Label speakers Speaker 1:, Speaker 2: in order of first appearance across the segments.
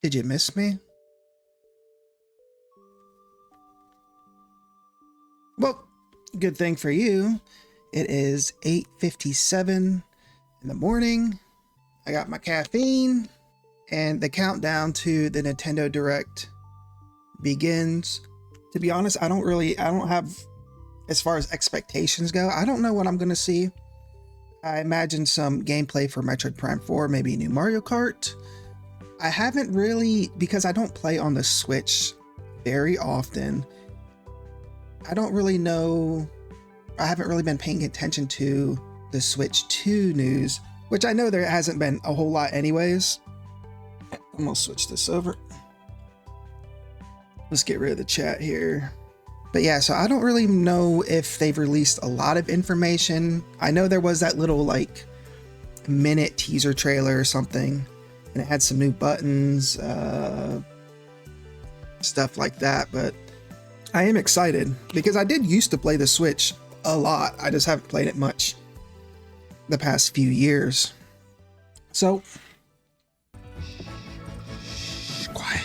Speaker 1: Did you miss me? Well, good thing for you. It is 8:57 in the morning. I got my caffeine and the countdown to the Nintendo Direct begins. To be honest, I don't have, as far as expectations go, I don't know what I'm going to see. I imagine some gameplay for Metroid Prime 4, maybe new Mario Kart. I haven't really, because I don't play on the Switch very often, I don't really know, I haven't really been paying attention to the Switch 2 news, which I know there hasn't been a whole lot anyways. I'm gonna switch this over. Let's get rid of the chat here. But yeah, so I don't really know if they've released a lot of information. I know there was that little like minute teaser trailer or something, and it had some new buttons, stuff like that. But I am excited because I did used to play the Switch a lot. I just haven't played it much the past few years. So, quiet.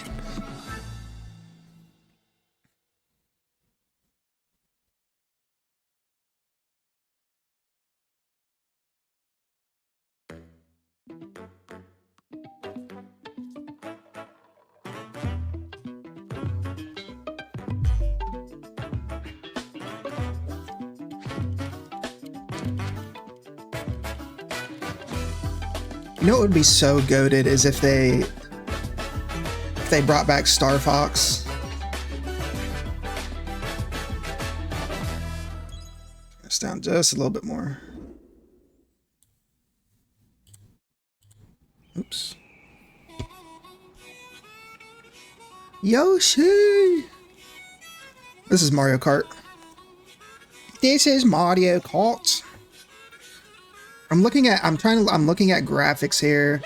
Speaker 1: You know what would be so goated is if they brought back Star Fox. It's down just a little bit more. Oops. Yoshi! This is Mario Kart. This is Mario Kart. I'm looking at graphics here.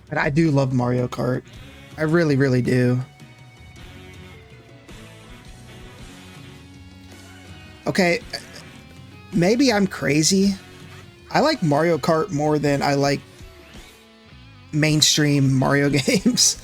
Speaker 1: But I do love Mario Kart. I really, really do. Okay, maybe I'm crazy. I like Mario Kart more than I like mainstream Mario games.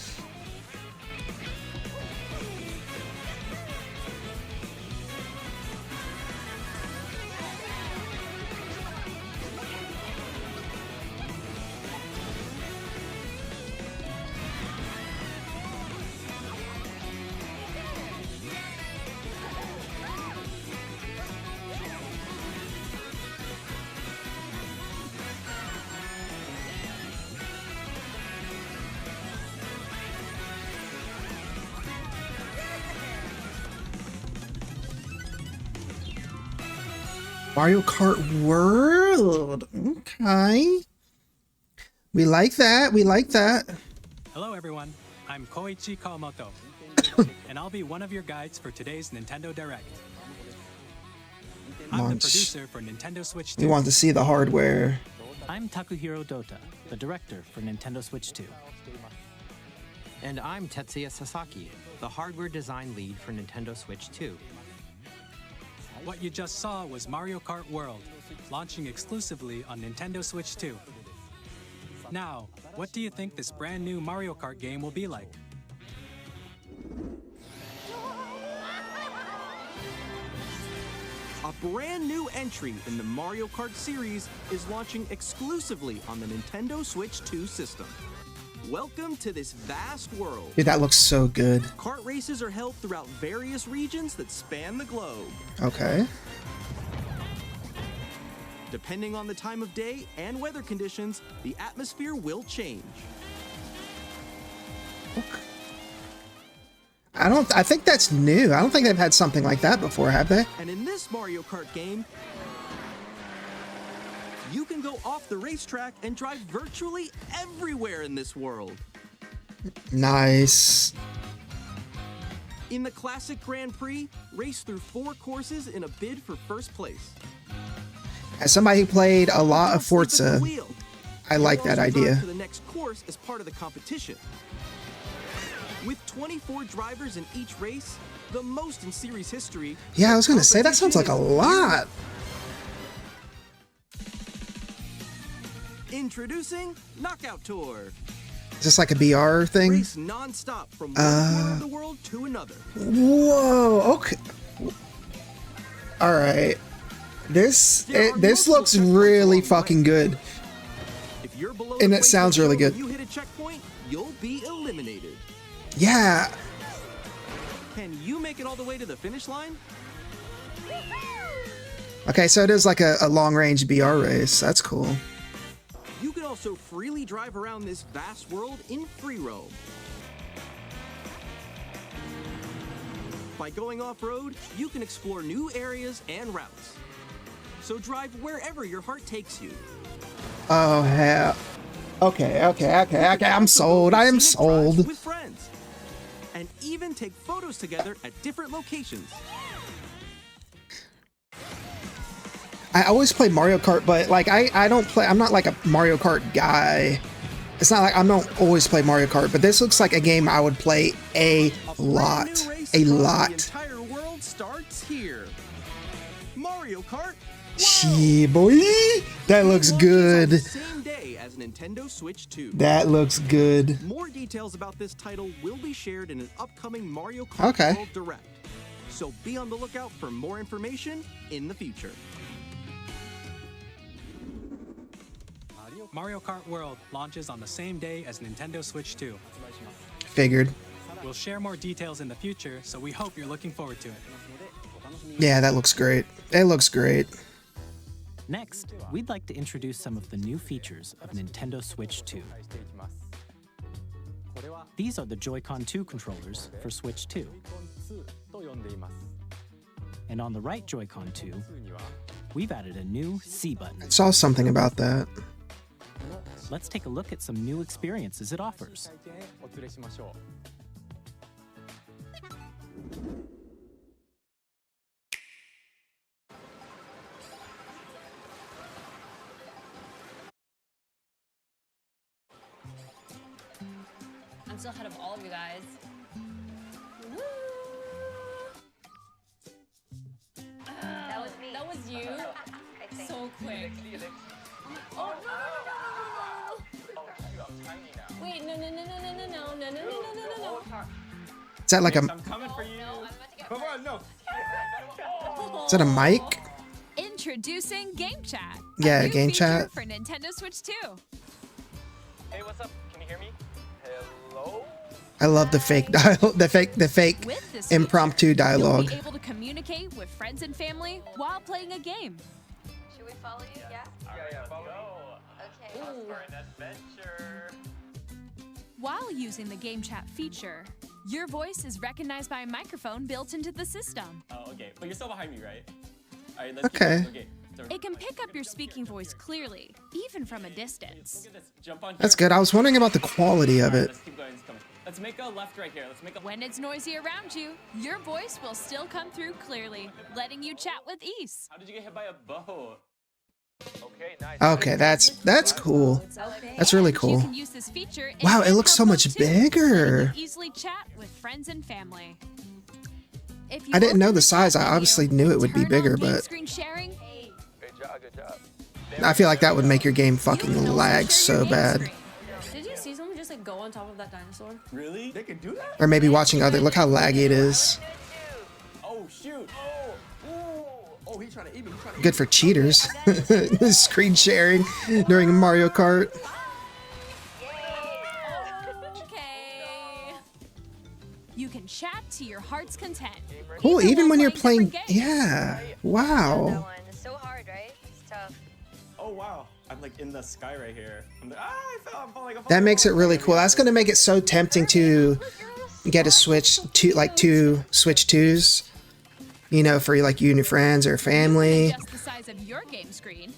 Speaker 1: Mario Kart World. Okay. We like that. We like that.
Speaker 2: Hello, everyone. I'm Koichi Kawamoto, and I'll be one of your guides for today's Nintendo Direct. I'm the producer for Nintendo Switch 2.
Speaker 1: We want to see the hardware.
Speaker 3: I'm Takuhiro Dota, the director for Nintendo Switch 2.
Speaker 4: And I'm Tetsuya Sasaki, the hardware design lead for Nintendo Switch 2.
Speaker 2: What you just saw was Mario Kart World, launching exclusively on Nintendo Switch 2. Now, what do you think this brand new Mario Kart game will be like?
Speaker 5: A brand new entry in the Mario Kart series is launching exclusively on the Nintendo Switch 2 system. Welcome to this vast world.
Speaker 1: Dude, that looks so good.
Speaker 5: Kart races are held throughout various regions that span the globe.
Speaker 1: Okay.
Speaker 5: Depending on the time of day and weather conditions, the atmosphere will change.
Speaker 1: I think that's new. I don't think they've had something like that before, have they?
Speaker 5: And in this Mario Kart game, You can go off the racetrack and drive virtually everywhere in this world.
Speaker 1: Nice.
Speaker 5: In the classic Grand Prix, race through 4 courses in a bid for first place.
Speaker 1: As somebody who played a lot of Forza,
Speaker 5: Wheel.
Speaker 1: I like that idea.
Speaker 5: To the next course as part of the competition. With 24 drivers in each race, the most in series history.
Speaker 1: Yeah, I was gonna say, that sounds like a lot.
Speaker 5: Introducing Knockout Tour.
Speaker 1: Is this like a BR thing?
Speaker 5: Race non-stop from one corner of the world to another.
Speaker 1: Whoa, okay. Alright. This looks really fucking good.
Speaker 5: If you're below
Speaker 1: And
Speaker 5: the
Speaker 1: it sounds really good.
Speaker 5: When you hit a checkpoint, you'll be eliminated.
Speaker 1: Yeah.
Speaker 5: Can you make it all the way to the finish line?
Speaker 1: Okay, so it is like a long-range BR race. That's cool.
Speaker 5: You can also freely drive around this vast world in free roam. By going off-road, you can explore new areas and routes. So drive wherever your heart takes you.
Speaker 1: Oh, hell. Okay. I'm sold. I am sold.
Speaker 5: With friends. And even take photos together at different locations.
Speaker 1: I always play Mario Kart, but like I don't play. I'm not like a Mario Kart guy. It's not like I don't always play Mario Kart, but this looks like a game I would play a lot. A lot.
Speaker 5: The entire world starts here. Mario Kart.
Speaker 1: SeanyBoy. That looks good.
Speaker 5: Same day as Nintendo Switch 2.
Speaker 1: That looks good.
Speaker 5: More details about this title will be shared in an upcoming Mario Kart World Direct. So be on the lookout for more information in the future.
Speaker 2: Mario Kart World launches on the same day as Nintendo Switch 2.
Speaker 1: Figured.
Speaker 2: We'll share more details in the future, so we hope you're looking forward to it.
Speaker 1: Yeah, that looks great. It looks great.
Speaker 3: Next, we'd like to introduce some of the new features of Nintendo Switch 2. These are the Joy-Con 2 controllers for Switch 2. And on the right Joy-Con 2, we've added a new C button.
Speaker 1: I saw something about that.
Speaker 3: Let's take a look at some new experiences it offers.
Speaker 6: I'm still ahead of all of you guys. Woo! That was me. That was you? So quick. Oh, no! Wait, no.
Speaker 1: Is that like a...
Speaker 7: I'm coming for you. Come on, no.
Speaker 1: Is that a mic?
Speaker 8: Introducing Gamechat.
Speaker 1: Yeah,
Speaker 8: a new
Speaker 1: Gamechat.
Speaker 8: feature for Nintendo Switch 2.
Speaker 7: Hey, what's up? Can you hear me? Hello?
Speaker 1: I love the fake the fake
Speaker 8: With this
Speaker 1: impromptu
Speaker 8: feature,
Speaker 1: dialogue.
Speaker 8: You'll be able to communicate with friends and family while playing a game.
Speaker 6: Should we follow you? Yeah?
Speaker 7: Yeah, follow me.
Speaker 6: Okay.
Speaker 7: For an adventure.
Speaker 8: While using the Gamechat feature, your voice is recognized by a microphone built into the system.
Speaker 7: Oh, okay. But you're still behind me, right? All right, let's
Speaker 1: Okay.
Speaker 7: keep going. Okay.
Speaker 8: It can pick up your speaking voice clearly, even from a distance.
Speaker 7: Look at this. Jump on
Speaker 1: That's
Speaker 7: here.
Speaker 1: good. I was wondering about the quality of
Speaker 7: Alright,
Speaker 1: it.
Speaker 7: let's keep going. Let's make a left right here. Let's make a...
Speaker 8: When it's noisy around you, your voice will still come through clearly, letting you chat with ease.
Speaker 7: How did you get hit by a bow? Okay, nice.
Speaker 1: Okay, that's cool. That's really
Speaker 8: You
Speaker 1: cool.
Speaker 8: can use this feature in
Speaker 1: Wow, it looks so
Speaker 8: handheld
Speaker 1: much
Speaker 8: mode too,
Speaker 1: bigger.
Speaker 8: so you can easily chat with friends and family. If you
Speaker 1: I didn't know
Speaker 8: open
Speaker 1: the size. I
Speaker 8: chat
Speaker 1: obviously
Speaker 8: menu,
Speaker 1: knew it would be
Speaker 8: turn
Speaker 1: bigger,
Speaker 8: on game
Speaker 1: but
Speaker 8: screen sharing,
Speaker 7: Good job, good job.
Speaker 1: I feel like that would make your game
Speaker 8: you
Speaker 1: fucking
Speaker 8: can also
Speaker 1: lag
Speaker 8: share
Speaker 1: so
Speaker 8: your game
Speaker 1: bad.
Speaker 8: screen.
Speaker 6: Did you see someone just like go on top of that dinosaur?
Speaker 7: Really? They can do that?
Speaker 1: Or maybe watching other. Look how laggy it is.
Speaker 7: Oh, shoot. Oh, he's trying to eat me.
Speaker 1: Good for cheaters. Screen sharing during Mario Kart.
Speaker 8: Okay. You can chat to your heart's content.
Speaker 1: Cool, even
Speaker 8: while
Speaker 1: when you're
Speaker 8: playing
Speaker 1: playing.
Speaker 8: different games.
Speaker 1: Yeah.
Speaker 6: That
Speaker 1: Wow.
Speaker 6: one. It's so hard, right? It's tough.
Speaker 7: Oh, wow. I'm like in the sky right here. I'm like, I fell. I'm falling.
Speaker 1: That makes it really cool. That's gonna make it so tempting to get a Switch to like two Switch 2s. You know, for like you and your friends or family.
Speaker 8: Adjust the size of your game screen.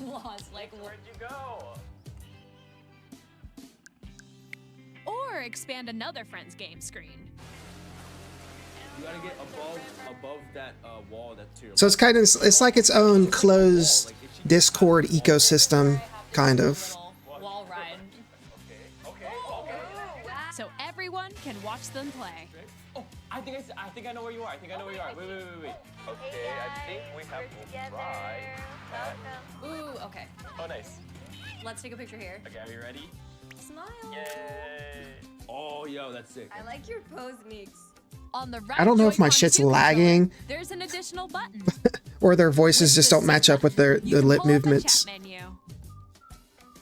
Speaker 6: I'm lost. Like,
Speaker 7: Where'd you go?
Speaker 8: Or expand another friend's game screen.
Speaker 7: You gotta get above that wall that's to your
Speaker 1: So it's like its own closed Discord ecosystem, kind of.
Speaker 6: wall ride.
Speaker 7: Okay.
Speaker 8: So everyone can watch them play.
Speaker 7: Oh, I think I know where you are. Wait. Okay, I think we have to try that.
Speaker 6: Ooh, okay.
Speaker 7: Oh, nice.
Speaker 6: Let's take a picture here.
Speaker 7: Okay, are you ready?
Speaker 6: Smile.
Speaker 7: Yay! Oh, yo, that's sick.
Speaker 6: I like your pose, Meeks.
Speaker 8: On the right
Speaker 1: I don't know if my
Speaker 8: Joy-Con
Speaker 1: shit's
Speaker 8: 2 controller,
Speaker 1: lagging.
Speaker 8: There's an additional button.
Speaker 1: Or their voices
Speaker 8: With
Speaker 1: just
Speaker 8: the
Speaker 1: don't match up with
Speaker 8: button, you
Speaker 1: the
Speaker 8: can
Speaker 1: lip
Speaker 8: pull up the
Speaker 1: movements.
Speaker 8: chat menu.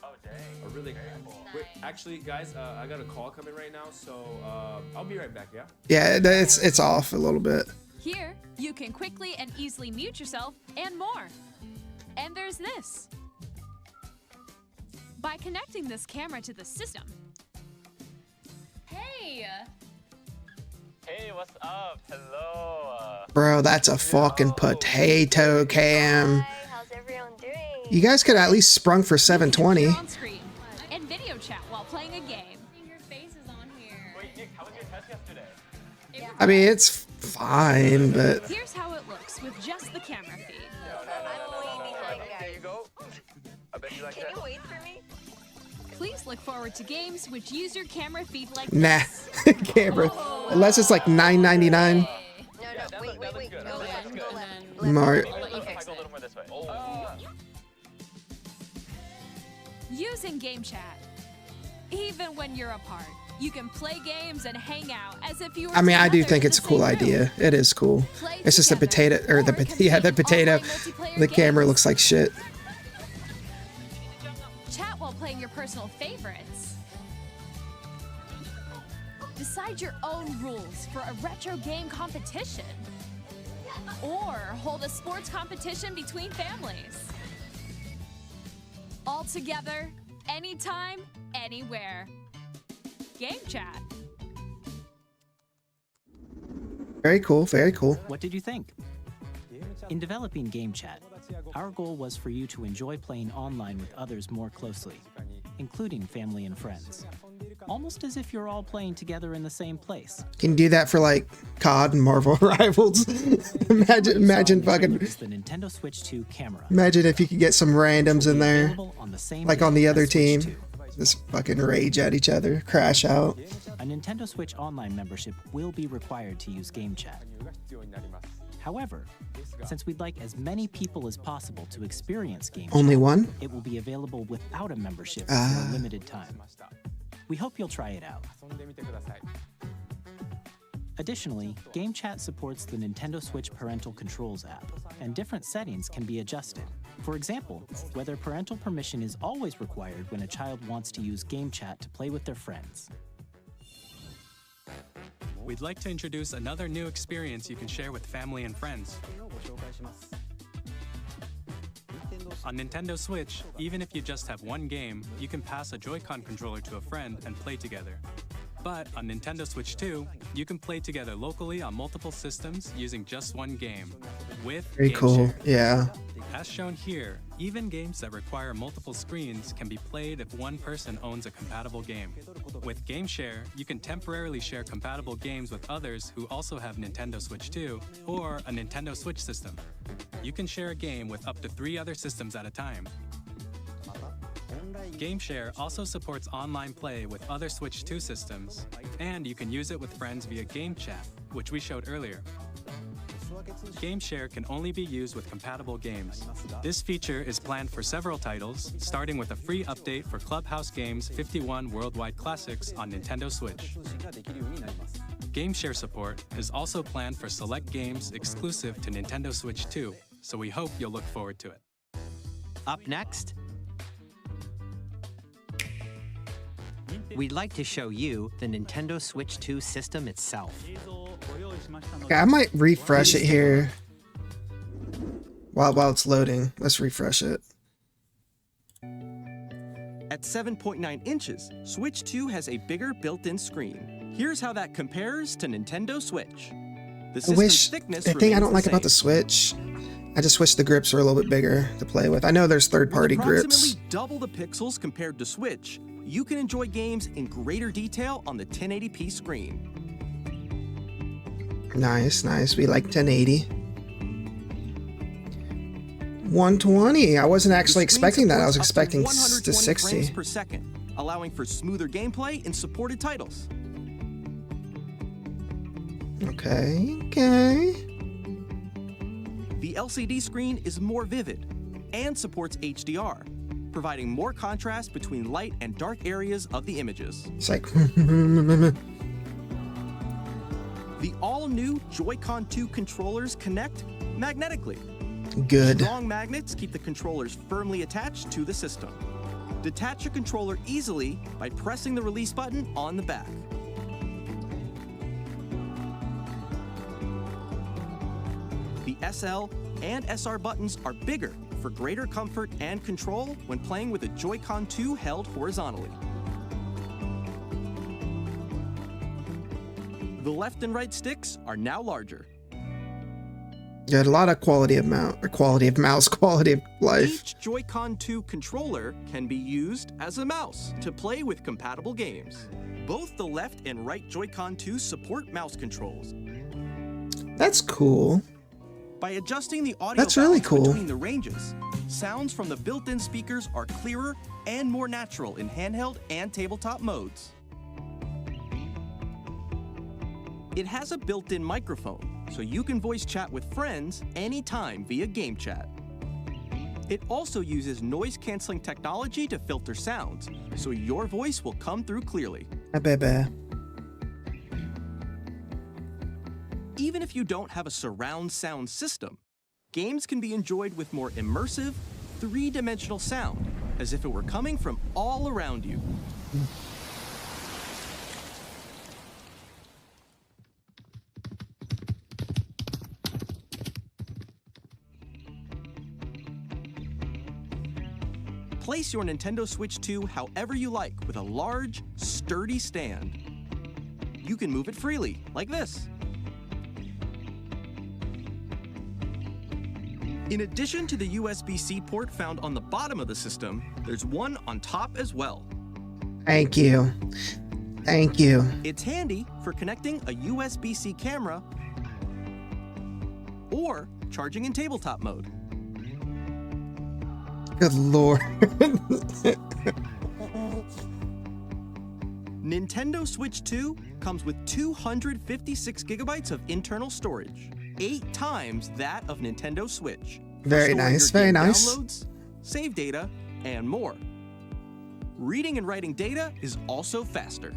Speaker 7: Oh, dang. Oh, really cool. Wait, actually, guys, I got a call coming right now, so I'll be right back, yeah?
Speaker 1: Yeah, it's off a little bit.
Speaker 8: Here, you can quickly and easily mute yourself and more. And there's this. By connecting this camera to the system,
Speaker 6: Hey!
Speaker 7: Hey, what's up? Hello.
Speaker 1: Bro, that's a fucking potato cam.
Speaker 9: How's everyone doing?
Speaker 1: You guys could at least sprung for 720.
Speaker 8: appear on screen and video chat while playing a game.
Speaker 6: Your face is on here.
Speaker 7: Wait, Nick, how was your test yesterday?
Speaker 1: I mean, it's fine, but
Speaker 8: Here's how it looks with just the camera feed.
Speaker 7: There you go. I bet you like
Speaker 9: Can
Speaker 7: that.
Speaker 9: you wait for me?
Speaker 8: Please look forward to games which use your camera feed like
Speaker 1: nah,
Speaker 8: this.
Speaker 1: camera. Unless it's like $9.99.
Speaker 9: No,
Speaker 7: That
Speaker 9: wait.
Speaker 7: looks good.
Speaker 6: Go
Speaker 7: That
Speaker 6: in,
Speaker 7: looks
Speaker 6: go
Speaker 7: good.
Speaker 6: in.
Speaker 1: Mario.
Speaker 6: I'll let you
Speaker 7: If I
Speaker 6: fix
Speaker 7: go a
Speaker 6: it.
Speaker 7: little more this way. Oh.
Speaker 8: Using Gamechat. Even when you're apart, you can play games and hang out as if you were
Speaker 1: I mean, I do
Speaker 8: together
Speaker 1: think
Speaker 8: in
Speaker 1: it's a
Speaker 8: the
Speaker 1: cool
Speaker 8: same room.
Speaker 1: idea. It is cool.
Speaker 8: Play
Speaker 1: It's just the
Speaker 8: together,
Speaker 1: potato, or the
Speaker 8: or
Speaker 1: the
Speaker 8: compete
Speaker 1: potato.
Speaker 8: in online multiplayer
Speaker 1: The camera
Speaker 8: games.
Speaker 1: looks like shit.
Speaker 8: Chat while playing your personal favorites. Decide your own rules for a retro game competition. Or hold a sports competition between families. All together, anytime, anywhere. Gamechat.
Speaker 1: Very cool, very cool.
Speaker 3: What did you think? In developing Gamechat, our goal was for you to enjoy playing online with others more closely, including family and friends. Almost as if you're all playing together in the same place.
Speaker 1: Can you do that for like COD and Marvel Rivals? imagine fucking.
Speaker 3: Is the Nintendo Switch 2 camera.
Speaker 1: Imagine if you could get some randoms in there,
Speaker 3: Available on the same
Speaker 1: like
Speaker 3: day
Speaker 1: on the
Speaker 3: as
Speaker 1: other
Speaker 3: Switch
Speaker 1: team.
Speaker 3: 2.
Speaker 1: Just fucking rage at each other, crash out.
Speaker 3: A Nintendo Switch Online membership will be required to use Gamechat. However, since we'd like as many people as possible to experience Gamechat,
Speaker 1: Only one?
Speaker 3: it will be available without a membership for a limited time. We hope you'll try it out. Additionally, Gamechat supports the Nintendo Switch Parental Controls app, and different settings can be adjusted. For example, whether parental permission is always required when a child wants to use Gamechat to play with their friends.
Speaker 2: We'd like to introduce another new experience you can share with family and friends. On Nintendo Switch, even if you just have one game, you can pass a Joy-Con controller to a friend and play together. But on Nintendo Switch 2, you can play together locally on multiple systems using just one game, with
Speaker 1: Very cool.
Speaker 2: Gameshare.
Speaker 1: Yeah.
Speaker 2: As shown here, even games that require multiple screens can be played if one person owns a compatible game. With Gameshare, you can temporarily share compatible games with others who also have Nintendo Switch 2 or a Nintendo Switch system. You can share a game with up to 3 other systems at a time. Gameshare also supports online play with other Switch 2 systems, and you can use it with friends via Gamechat, which we showed earlier. Gameshare can only be used with compatible games. This feature is planned for several titles, starting with a free update for Clubhouse Games 51 Worldwide Classics on Nintendo Switch. Gameshare support is also planned for select games exclusive to Nintendo Switch 2, so we hope you'll look forward to it.
Speaker 4: Up next, we'd like to show you the Nintendo Switch 2 system itself.
Speaker 1: Okay, I might refresh it here while it's loading. Let's refresh it.
Speaker 5: At 7.9 inches, Switch 2 has a bigger built-in screen. Here's how that compares to Nintendo Switch. The
Speaker 1: I
Speaker 5: system's
Speaker 1: wish
Speaker 5: thickness
Speaker 1: the thing I
Speaker 5: remains
Speaker 1: don't like about the
Speaker 5: same.
Speaker 1: Switch I just wish the grips were a little bit bigger to play with. I know there's third-party
Speaker 5: With
Speaker 1: grips.
Speaker 5: approximately double the pixels compared to Switch, you can enjoy games in greater detail on the 1080p screen.
Speaker 1: Nice, nice. We like 1080. 120. I wasn't actually expecting that. I was expecting to 60.
Speaker 5: Frames per second, allowing for smoother gameplay in supported titles.
Speaker 1: Okay, okay.
Speaker 5: The LCD screen is more vivid and supports HDR, providing more contrast between light and dark areas of the images.
Speaker 1: It's like...
Speaker 5: The all-new Joy-Con 2 controllers connect magnetically.
Speaker 1: Good.
Speaker 5: Strong magnets keep the controllers firmly attached to the system. Detach your controller easily by pressing the release button on the back. The SL and SR buttons are bigger for greater comfort and control when playing with a Joy-Con 2 held horizontally. The left and right sticks are now larger.
Speaker 1: Got a lot of quality of mouse, quality of life.
Speaker 5: Each Joy-Con 2 controller can be used as a mouse to play with compatible games. Both the left and right Joy-Con 2 support mouse controls.
Speaker 1: That's cool.
Speaker 5: By adjusting the audio
Speaker 1: That's really
Speaker 5: balance
Speaker 1: cool.
Speaker 5: between the ranges, sounds from the built-in speakers are clearer and more natural in handheld and tabletop modes. It has a built-in microphone, so you can voice chat with friends anytime via Gamechat. It also uses noise-canceling technology to filter sounds, so your voice will come through clearly.
Speaker 1: Baby.
Speaker 5: Even if you don't have a surround sound system, games can be enjoyed with more immersive, three-dimensional sound, as if it were coming from all around you. Place your Nintendo Switch 2 however you like with a large, sturdy stand. You can move it freely, like this. In addition to the USB-C port found on the bottom of the system, there's one on top as well.
Speaker 1: Thank you. Thank you.
Speaker 5: It's handy for connecting a USB-C camera or charging in tabletop mode.
Speaker 1: Good lord.
Speaker 5: Nintendo Switch 2 comes with 256 gigabytes of internal storage, 8 times that of Nintendo Switch.
Speaker 1: Very
Speaker 5: Storing
Speaker 1: nice,
Speaker 5: your
Speaker 1: very
Speaker 5: game
Speaker 1: nice.
Speaker 5: Downloads, save data, and more. Reading and writing data is also faster.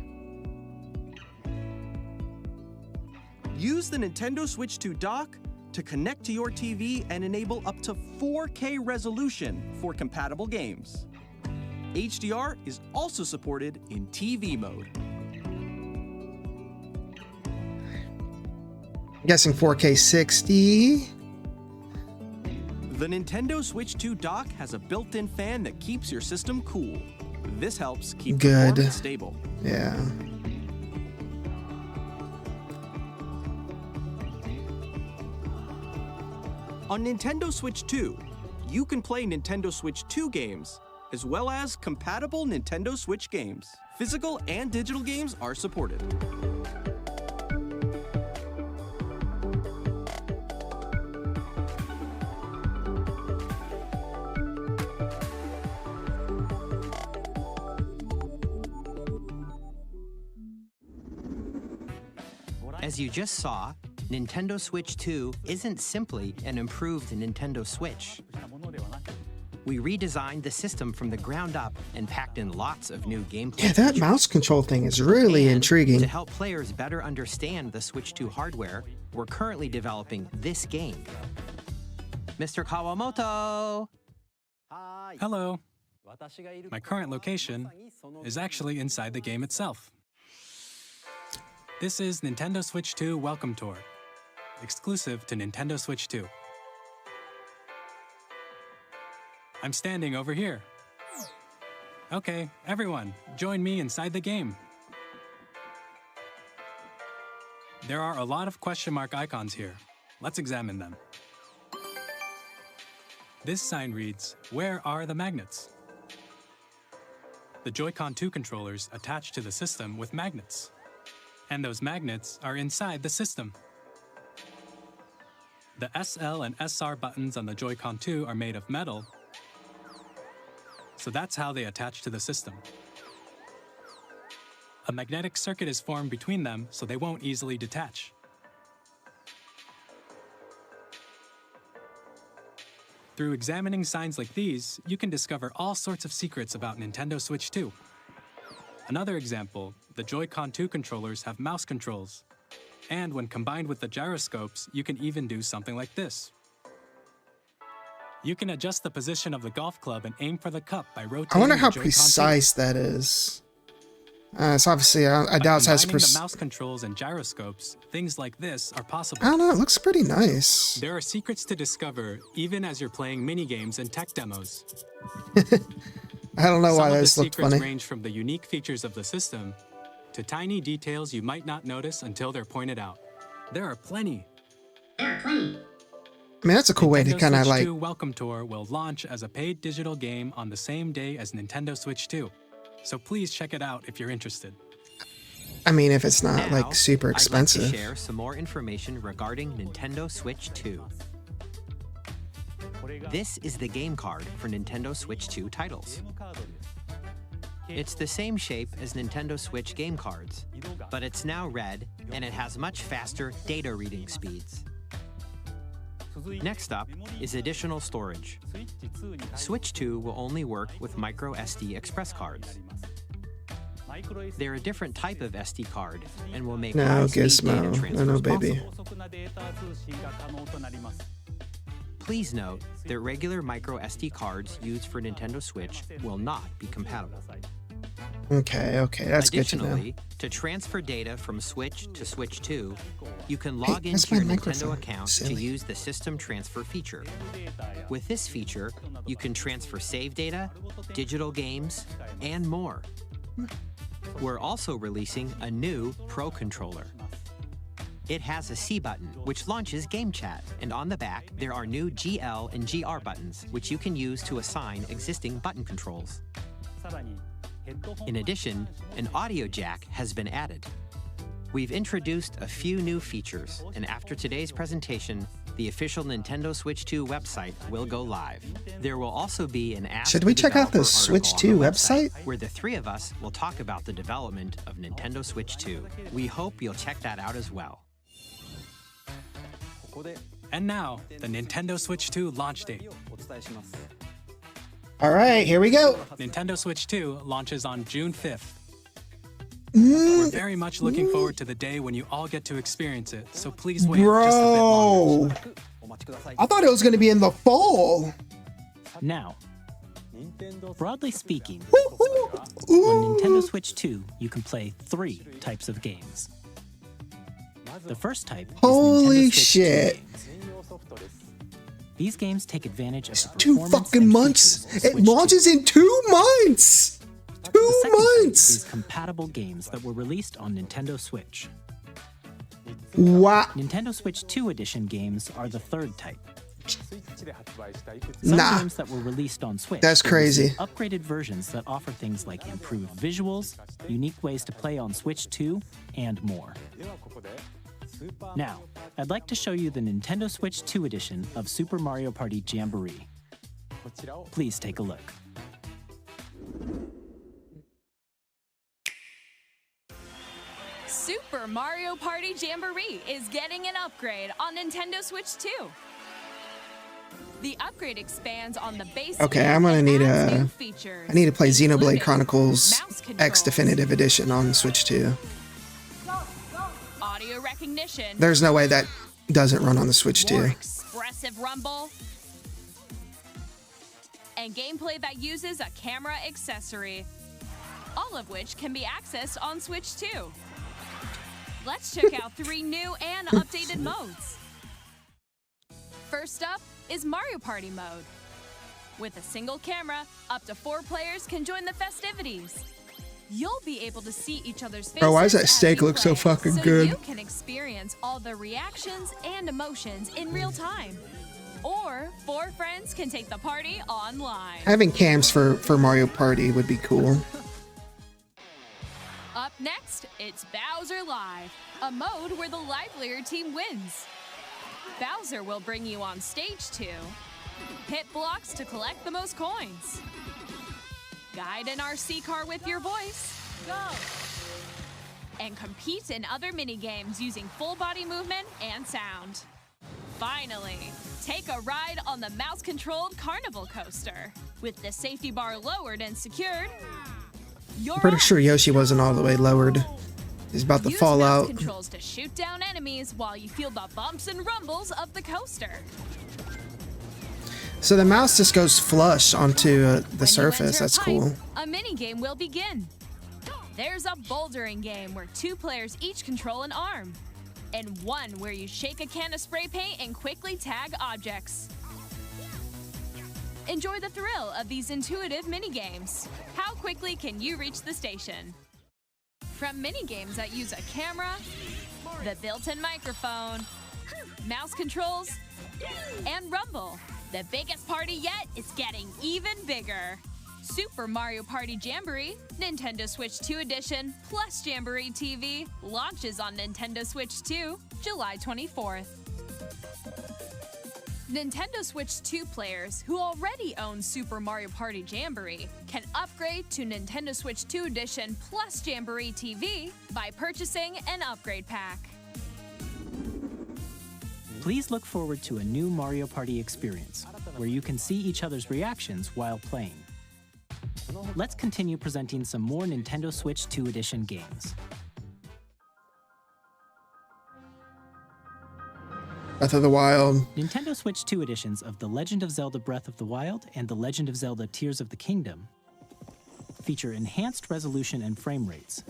Speaker 5: Use the Nintendo Switch 2 dock to connect to your TV and enable up to 4K resolution for compatible games. HDR is also supported in TV mode.
Speaker 1: I'm guessing 4K 60.
Speaker 5: The Nintendo Switch 2 dock has a built-in fan that keeps your system cool. This helps keep
Speaker 1: Good.
Speaker 5: performance stable.
Speaker 1: Yeah.
Speaker 5: On Nintendo Switch 2, you can play Nintendo Switch 2 games, as well as compatible Nintendo Switch games. Physical and digital games are supported.
Speaker 4: As you just saw, Nintendo Switch 2 isn't simply an improved Nintendo Switch. We redesigned the system from the ground up and packed in lots of new gameplay.
Speaker 1: Yeah, that mouse control thing is really
Speaker 4: And
Speaker 1: intriguing.
Speaker 4: to help players better understand the Switch 2 hardware, we're currently developing this game. Mr. Kawamoto!
Speaker 2: Hello. My current location is actually inside the game itself. This is Nintendo Switch 2 Welcome Tour, exclusive to Nintendo Switch 2. I'm standing over here. Okay, everyone, join me inside the game. There are a lot of question mark icons here. Let's examine them. This sign reads, "Where are the magnets?" The Joy-Con 2 controllers attach to the system with magnets, and those magnets are inside the system. The SL and SR buttons on the Joy-Con 2 are made of metal, so that's how they attach to the system. A magnetic circuit is formed between them so they won't easily detach. Through examining signs like these, you can discover all sorts of secrets about Nintendo Switch 2. Another example, the Joy-Con 2 controllers have mouse controls. And when combined with the gyroscopes, you can even do something like this. You can adjust the position of the golf club and aim for the cup by rotating
Speaker 1: I wonder
Speaker 2: the
Speaker 1: how
Speaker 2: Joy-Con 2.
Speaker 1: precise that is. It's obviously, I doubt it has
Speaker 2: Combining the mouse controls and gyroscopes, things like this are possible.
Speaker 1: I don't know, it looks pretty nice.
Speaker 2: There are secrets to discover even as you're playing mini-games and tech demos.
Speaker 1: I don't know why
Speaker 2: Some of the
Speaker 1: those looked
Speaker 2: secrets
Speaker 1: funny.
Speaker 2: range from the unique features of the system to tiny details you might not notice until they're pointed out. There are plenty.
Speaker 1: I mean, that's a cool way to
Speaker 2: Nintendo
Speaker 1: kind of
Speaker 2: Switch
Speaker 1: like...
Speaker 2: 2 Welcome Tour will launch as a paid digital game on the same day as Nintendo Switch 2. So please check it out if you're interested.
Speaker 1: I mean, if it's not
Speaker 4: Now,
Speaker 1: like super expensive.
Speaker 4: I'd like to share some more information regarding Nintendo Switch 2. This is the game card for Nintendo Switch 2 titles. It's the same shape as Nintendo Switch game cards, but it's now red and it has much faster data reading speeds. Next up is additional storage. Switch 2 will only work with micro SD express cards. They're a different type of SD card and will make
Speaker 1: No,
Speaker 4: high-speed data
Speaker 1: Gizmo.
Speaker 4: transfers
Speaker 1: No, baby.
Speaker 4: possible. Please note that regular micro SD cards used for Nintendo Switch will not be compatible.
Speaker 1: Okay, that's good to know.
Speaker 4: Additionally, to transfer data from Switch to Switch 2, you can log
Speaker 1: that's
Speaker 4: into your
Speaker 1: my
Speaker 4: Nintendo
Speaker 1: microphone.
Speaker 4: account
Speaker 1: Silly.
Speaker 4: to use the System Transfer feature. With this feature, you can transfer save data, digital games, and more. We're also releasing a new Pro Controller. It has a C button, which launches Gamechat, and on the back, there are new GL and GR buttons, which you can use to assign existing button controls. In addition, an audio jack has been added. We've introduced a few new features, and after today's presentation, the official Nintendo Switch 2 website will go live. There will also be an Ask
Speaker 1: Should
Speaker 4: the
Speaker 1: we check out the
Speaker 4: Developer
Speaker 1: Switch
Speaker 4: article on
Speaker 1: 2
Speaker 4: the
Speaker 1: website?
Speaker 4: where the three of us will talk about the development of Nintendo Switch 2. We hope you'll check that out as well.
Speaker 2: And now, the Nintendo Switch 2 launch date.
Speaker 1: All right, here we go.
Speaker 2: Nintendo Switch 2 launches on June 5th. We're very much looking forward to the day when you all get to experience it, so please wait just a bit longer.
Speaker 1: I thought it was going to be in the fall.
Speaker 3: Now, broadly speaking, on Nintendo Switch 2, you can play 3 types of games. The first type is
Speaker 1: Holy
Speaker 3: Nintendo Switch 2
Speaker 1: shit.
Speaker 3: games. These games take advantage of the
Speaker 1: 2
Speaker 3: performance
Speaker 1: fucking
Speaker 3: and
Speaker 1: months.
Speaker 3: features of
Speaker 1: It
Speaker 3: Switch
Speaker 1: launches
Speaker 3: 2.
Speaker 1: in 2 months.
Speaker 3: The
Speaker 1: 2
Speaker 3: second type
Speaker 1: months.
Speaker 3: is compatible games that were released on Nintendo Switch.
Speaker 1: Wow.
Speaker 3: Nintendo Switch 2 Edition games are the third type. Some
Speaker 1: Nah.
Speaker 3: games that were released on Switch
Speaker 1: That's
Speaker 3: will
Speaker 1: crazy.
Speaker 3: receive upgraded versions that offer things like improved visuals, unique ways to play on Switch 2, and more. Now, I'd like to show you the Nintendo Switch 2 edition of Super Mario Party Jamboree. Please take a look.
Speaker 8: Super Mario Party Jamboree is getting an upgrade on Nintendo Switch 2. The upgrade expands on the base.
Speaker 1: Okay,
Speaker 8: game
Speaker 1: I'm gonna
Speaker 8: and
Speaker 1: need
Speaker 8: adds
Speaker 1: a-
Speaker 8: new features,
Speaker 1: I need to play Xenoblade
Speaker 8: including
Speaker 1: Chronicles
Speaker 8: mouse
Speaker 1: X
Speaker 8: controls,
Speaker 1: Definitive Edition on Switch 2.
Speaker 8: audio recognition,
Speaker 1: There's no way that doesn't run on the Switch
Speaker 8: more
Speaker 1: 2.
Speaker 8: expressive rumble, and gameplay that uses a camera accessory, all of which can be accessed on Switch 2. Let's check out 3 new and updated modes. First up is Mario Party mode. With a single camera, up to 4 players can join the festivities. You'll be able to see each other's faces.
Speaker 1: Bro, why does that
Speaker 8: as
Speaker 1: steak
Speaker 8: you
Speaker 1: look so
Speaker 8: play,
Speaker 1: fucking
Speaker 8: so
Speaker 1: good?
Speaker 8: you can experience all the reactions and emotions in real time. Or 4 friends can take the party online.
Speaker 1: Having cams for Mario Party would be cool.
Speaker 8: Up next, it's Bowser Live, a mode where the livelier team wins. Bowser will bring you on stage 2. Hit blocks to collect the most coins. Guide an RC car with your voice. Go! And compete in other mini-games using full body movement and sound. Finally, take a ride on the mouse-controlled Carnival Coaster. With the safety bar lowered and secured,
Speaker 1: I'm pretty sure Yoshi wasn't all the way lowered. He's about to fall out.
Speaker 8: Use mouse controls to shoot down enemies while you feel the bumps and rumbles of the coaster.
Speaker 1: So the mouse just goes flush onto the surface. That's cool.
Speaker 8: A mini game will begin. There's a bouldering game where 2 players each control an arm, and one where you shake a can of spray paint and quickly tag objects. Enjoy the thrill of these intuitive mini games. How quickly can you reach the station? From mini games that use a camera, the built-in microphone, mouse controls, and rumble, the biggest party yet is getting even bigger. Super Mario Party Jamboree, Nintendo Switch 2 Edition, plus Jamboree TV launches on Nintendo Switch 2, July 24th. Nintendo Switch 2 players who already own Super Mario Party Jamboree can upgrade to Nintendo Switch 2 Edition plus Jamboree TV by purchasing an upgrade pack.
Speaker 3: Please look forward to a new Mario Party experience, where you can see each other's reactions while playing. Let's continue presenting some more Nintendo Switch 2 Edition games.
Speaker 1: Breath of the Wild.
Speaker 3: Nintendo Switch 2 editions of The Legend of Zelda Breath of the Wild and The Legend of Zelda Tears of the Kingdom feature enhanced resolution and frame rates,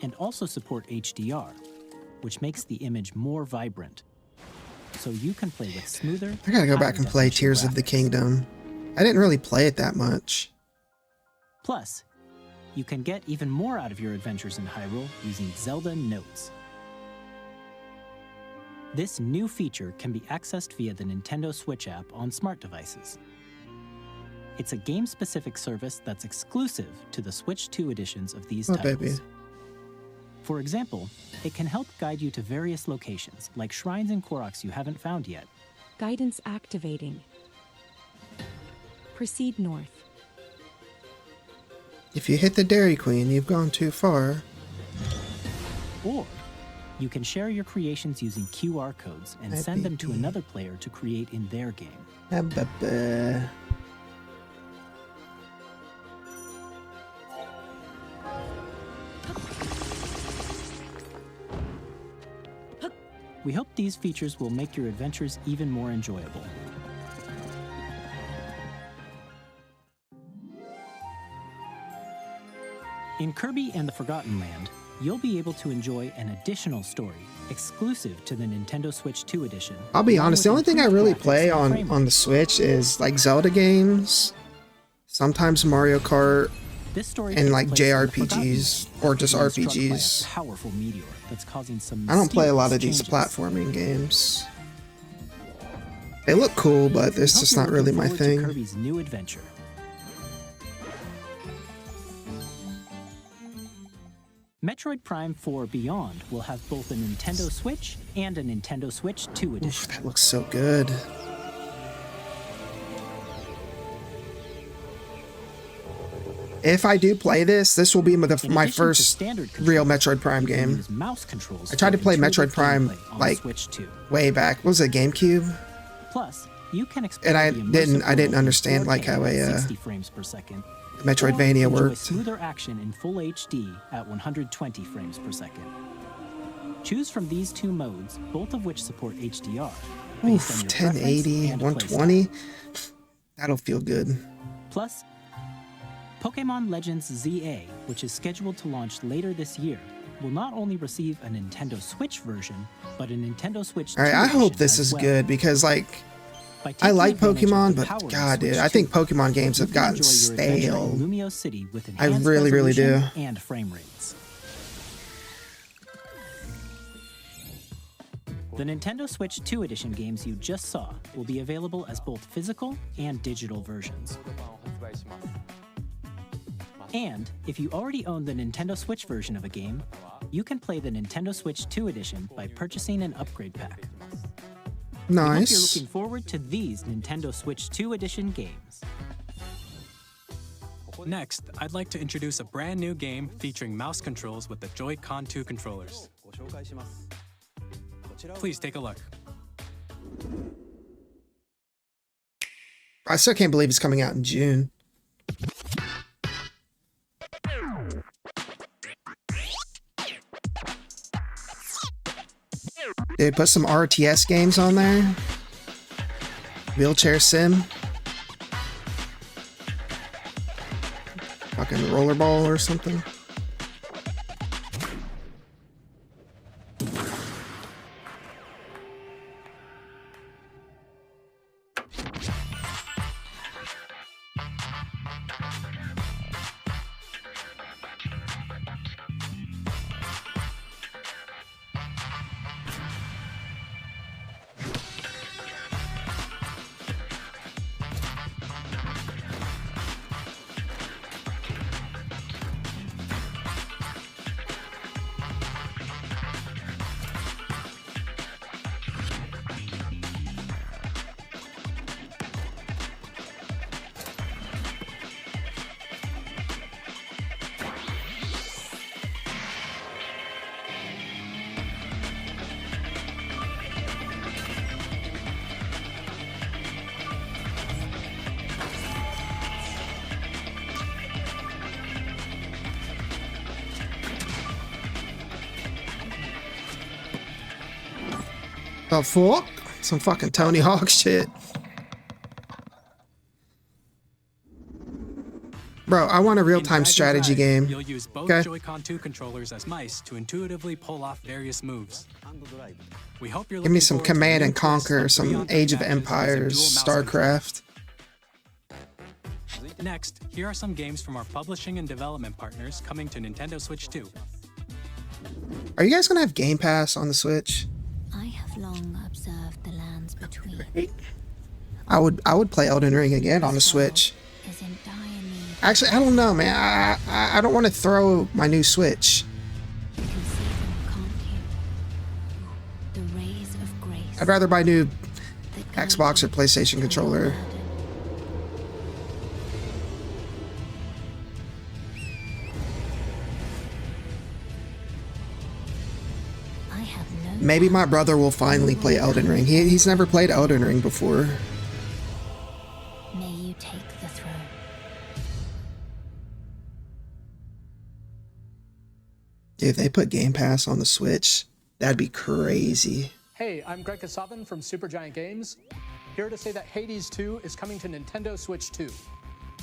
Speaker 3: and also support HDR, which makes the image more vibrant, so you can play with smoother.
Speaker 1: I gotta go back and play Tears of the Kingdom. I didn't really play it that much.
Speaker 3: Plus, you can get even more out of your adventures in Hyrule using Zelda Notes. This new feature can be accessed via the Nintendo Switch app on smart devices. It's a game-specific service that's exclusive to the Switch 2 editions of these titles.
Speaker 1: Baby.
Speaker 3: For example, it can help guide you to various locations, like shrines and Koroks you haven't found yet.
Speaker 10: Guidance activating. Proceed north.
Speaker 1: If you hit the Dairy Queen, you've gone too far.
Speaker 3: Or you can share your creations using QR codes and send them to another player to create in their game. We hope these features will make your adventures even more enjoyable. In Kirby and the Forgotten Land, you'll be able to enjoy an additional story exclusive to the Nintendo Switch 2 edition.
Speaker 1: I'll be honest, the only thing I really play on the Switch is like Zelda games, sometimes Mario Kart,
Speaker 3: This story
Speaker 1: and like
Speaker 3: takes place in the
Speaker 1: JRPGs
Speaker 3: Forgotten
Speaker 1: or just
Speaker 3: Land, being struck by a
Speaker 1: RPGs.
Speaker 3: powerful meteor that's causing some
Speaker 1: I don't play a lot of
Speaker 3: mysterious
Speaker 1: these
Speaker 3: changes.
Speaker 1: platforming games. They look cool, but it's
Speaker 3: Hope
Speaker 1: just
Speaker 3: you're
Speaker 1: not really
Speaker 3: looking
Speaker 1: my
Speaker 3: forward to
Speaker 1: thing.
Speaker 3: Kirby's new adventure. Metroid Prime 4 Beyond will have both a Nintendo Switch and a Nintendo Switch 2 edition.
Speaker 1: Oof, that looks so good. If I do play this, this will be my
Speaker 3: In
Speaker 1: my
Speaker 3: addition to
Speaker 1: first
Speaker 3: standard
Speaker 1: real
Speaker 3: controls,
Speaker 1: Metroid Prime
Speaker 3: you can
Speaker 1: game.
Speaker 3: use mouse controls
Speaker 1: I tried to
Speaker 3: for
Speaker 1: play
Speaker 3: intuitive
Speaker 1: Metroid Prime
Speaker 3: gameplay on
Speaker 1: like
Speaker 3: Switch 2.
Speaker 1: way back. What was it, Gamecube?
Speaker 3: Plus, you can explore
Speaker 1: And I
Speaker 3: the
Speaker 1: didn't
Speaker 3: immersive world
Speaker 1: understand
Speaker 3: in
Speaker 1: like
Speaker 3: 4K
Speaker 1: how
Speaker 3: at
Speaker 1: a
Speaker 3: 60 frames per second.
Speaker 1: Metroidvania
Speaker 3: Or enjoy
Speaker 1: worked.
Speaker 3: smoother action in full HD at 120 frames per second. Choose from these two modes, both of which support HDR. based on
Speaker 1: Oof,
Speaker 3: your
Speaker 1: 1080,
Speaker 3: preference and
Speaker 1: 120. That'll feel good.
Speaker 3: playstyle. Plus, Pokemon Legends ZA, which is scheduled to launch later this year, will not only receive a Nintendo Switch version, but a Nintendo Switch 2
Speaker 1: All right, I hope
Speaker 3: edition
Speaker 1: this
Speaker 3: as
Speaker 1: is
Speaker 3: well.
Speaker 1: good because like
Speaker 3: By
Speaker 1: I
Speaker 3: taking
Speaker 1: like
Speaker 3: advantage of
Speaker 1: Pokemon,
Speaker 3: the
Speaker 1: but
Speaker 3: power of
Speaker 1: God, dude,
Speaker 3: Switch
Speaker 1: I think
Speaker 3: 2,
Speaker 1: Pokemon games
Speaker 3: you
Speaker 1: have
Speaker 3: can
Speaker 1: gotten
Speaker 3: enjoy your adventure
Speaker 1: stale.
Speaker 3: in Lumio City with
Speaker 1: I
Speaker 3: enhanced
Speaker 1: really, really do.
Speaker 3: resolution and frame rates. The Nintendo Switch 2 Edition games you just saw will be available as both physical and digital versions. And if you already own the Nintendo Switch version of a game, you can play the Nintendo Switch 2 Edition by purchasing an upgrade pack. We hope
Speaker 1: Nice.
Speaker 3: you're looking forward to these Nintendo Switch 2 Edition games.
Speaker 2: Next, I'd like to introduce a brand new game featuring mouse controls with the Joy-Con 2 controllers. Please take a look.
Speaker 1: I still can't believe it's coming out in June. Dude, put some RTS games on there. Wheelchair sim. Fucking rollerball or something. The fuck? Some fucking Tony Hawk shit. Bro, I want a real-time strategy game.
Speaker 2: You'll use both
Speaker 1: Okay.
Speaker 2: Joy-Con 2 controllers as mice to intuitively pull off various moves. We hope you're
Speaker 1: Give me
Speaker 2: looking
Speaker 1: some
Speaker 2: forward to
Speaker 1: Command
Speaker 2: the
Speaker 1: and
Speaker 2: new twist
Speaker 1: Conquer,
Speaker 2: of
Speaker 1: some
Speaker 2: 3-on-3
Speaker 1: Age of
Speaker 2: matches using
Speaker 1: Empires,
Speaker 2: dual mouse controls.
Speaker 1: StarCraft.
Speaker 2: Next, here are some games from our publishing and development partners coming to Nintendo Switch 2.
Speaker 1: Are you guys gonna have Game Pass on the Switch?
Speaker 11: I have long observed the lands between.
Speaker 1: I would play Elden Ring again on the Switch.
Speaker 11: Is in dire need.
Speaker 1: Actually, I don't know, man. I don't want to throw my new Switch.
Speaker 11: You can see them, can't you? The rays of grace.
Speaker 1: I'd rather buy new
Speaker 11: that guide
Speaker 1: Xbox or
Speaker 11: you
Speaker 1: PlayStation
Speaker 11: to the
Speaker 1: controller.
Speaker 11: garden. I have no
Speaker 1: Maybe my brother will finally play Elden Ring. He's never played Elden Ring before.
Speaker 11: May you take the throne.
Speaker 1: Dude, if they put Game Pass on the Switch, that'd be crazy.
Speaker 12: Hey, I'm Greg Kasavin from Supergiant Games, here to say that Hades 2 is coming to Nintendo Switch 2.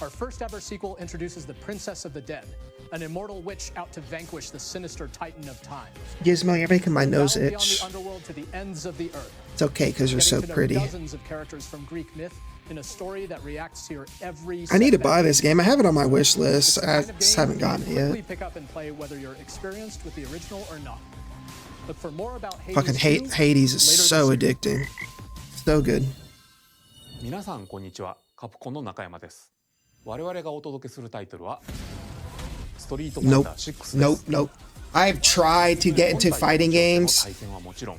Speaker 12: Our first ever sequel introduces the Princess of the Dead, an immortal witch out to vanquish the sinister Titan of Time.
Speaker 1: Gizmo, you're making my nose
Speaker 12: Battle
Speaker 1: itch.
Speaker 12: beyond the underworld to the ends of the earth.
Speaker 1: It's okay, because you're so
Speaker 12: Getting to know
Speaker 1: pretty.
Speaker 12: Dozens of characters from Greek myth in a story that reacts to your every.
Speaker 1: I need to
Speaker 12: setback.
Speaker 1: buy this game. I have it on my wish list.
Speaker 12: It's the
Speaker 1: I
Speaker 12: kind of
Speaker 1: just
Speaker 12: game
Speaker 1: haven't gotten it
Speaker 12: you can
Speaker 1: yet.
Speaker 12: quickly pick up and play whether you're experienced with the original or not. Look for more about Hades
Speaker 1: Fucking
Speaker 12: 2
Speaker 1: Hades is
Speaker 12: later
Speaker 1: so
Speaker 12: this year.
Speaker 1: addicting. So good.
Speaker 13: 皆さんこんにちは。カプコンの中山です。我々がお届けするタイトルはストリートファイ
Speaker 1: Nope.
Speaker 13: ター6です。
Speaker 1: Nope. Nope. I've tried to get into fighting games.
Speaker 13: 対戦はもちろん、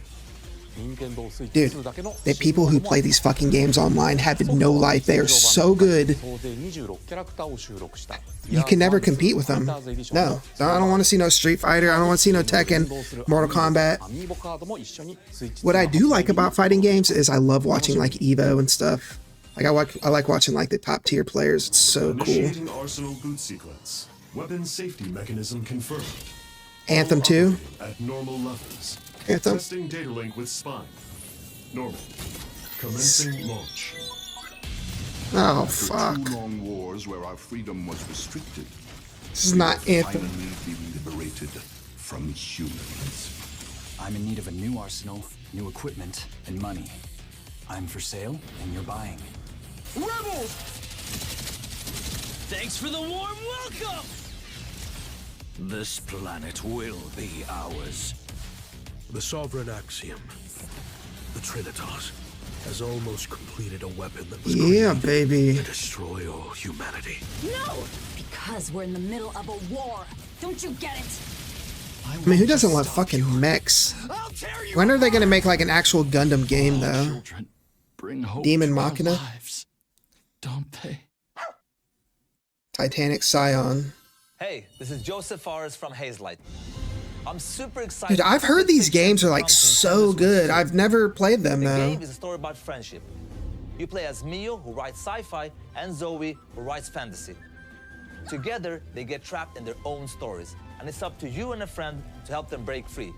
Speaker 13: 任天堂スイッ
Speaker 1: Dude,
Speaker 13: チ2だけの
Speaker 1: the people who play these fucking games online have no life. They are so good.
Speaker 13: 総勢26キャラクターを収録した
Speaker 1: You can never compete with them. No. I don't want to see no Street Fighter. I don't want to see no Tekken, Mortal Kombat.
Speaker 13: アミーボカードも一緒にスイッチ
Speaker 1: What I do like about fighting games is I love watching like Evo and stuff. Like I like watching like the top tier players. It's so cool.
Speaker 14: Initiating Arsenal boot sequence. Weapon safety mechanism confirmed.
Speaker 1: Anthem 2.
Speaker 14: At normal levels.
Speaker 1: Anthem.
Speaker 14: Testing data link with spine. Normal. Commencing launch.
Speaker 1: Oh
Speaker 15: After
Speaker 1: fuck.
Speaker 15: 2 long wars where our freedom was restricted,
Speaker 1: This is
Speaker 15: we
Speaker 1: not
Speaker 15: will
Speaker 1: Anthem.
Speaker 15: finally be liberated from humans.
Speaker 16: I'm in need of a new arsenal, new equipment, and money. I'm for sale, and you're buying.
Speaker 17: Rebels! Thanks for the warm welcome! This planet will be ours.
Speaker 18: The sovereign axiom.
Speaker 14: the Trinitas has almost completed a weapon that was
Speaker 1: baby,
Speaker 14: to destroy all humanity.
Speaker 11: No! Because we're in the middle of a war. Don't you get it?
Speaker 1: I mean, who doesn't love fucking mechs? When are they gonna make like an actual Gundam game though? Demon Machina?
Speaker 18: Lives, don't they?
Speaker 1: Titanic Scion.
Speaker 19: Hey, this is Joseph Fares from Hazelight. I'm super excited.
Speaker 1: Dude, I've heard these games are like so good. I've never played them though.
Speaker 19: The game is a story about friendship. You play as Mio, who writes sci-fi, and Zoe, who writes fantasy. Together, they get trapped in their own stories, and it's up to you and a friend to help them break free.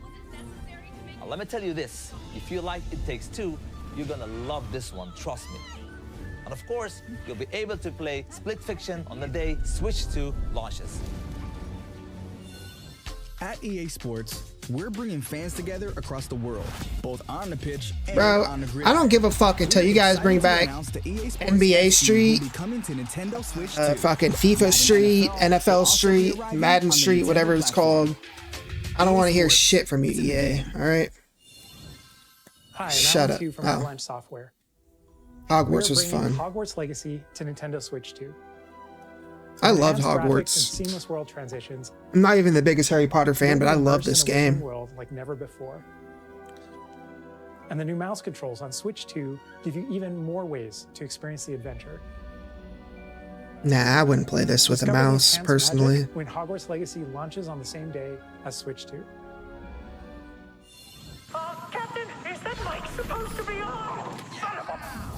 Speaker 19: Now, let me tell you this. If you like It Takes Two, you're gonna love this one, trust me. And of course, you'll be able to play Split Fiction on the day Switch 2 launches.
Speaker 20: At EA Sports, we're bringing fans together across the world, both on the pitch and
Speaker 1: Bro,
Speaker 20: on the grid.
Speaker 1: I don't give a fuck until you guys bring back NBA Street, fucking FIFA Street, NFL Street, Madden Street, whatever it's called. I don't want to hear shit from you, EA. All right.
Speaker 21: Hi,
Speaker 1: Shut up.
Speaker 21: from FromSoftware.
Speaker 1: Hogwarts was fun.
Speaker 21: Hogwarts Legacy to Nintendo Switch 2.
Speaker 1: I loved
Speaker 21: Enhanced graphics
Speaker 1: Hogwarts.
Speaker 21: and seamless world transitions.
Speaker 1: I'm not even the biggest Harry Potter fan, but I love this game.
Speaker 21: World like never before. And the new mouse controls on Switch 2 give you even more ways to experience the adventure.
Speaker 1: Nah, I wouldn't play this with a
Speaker 21: Discover the
Speaker 1: mouse,
Speaker 21: enhanced
Speaker 1: personally.
Speaker 21: magic when Hogwarts Legacy launches on the same day as Switch 2.
Speaker 17: Captain, is that mic supposed to be on? Son of a...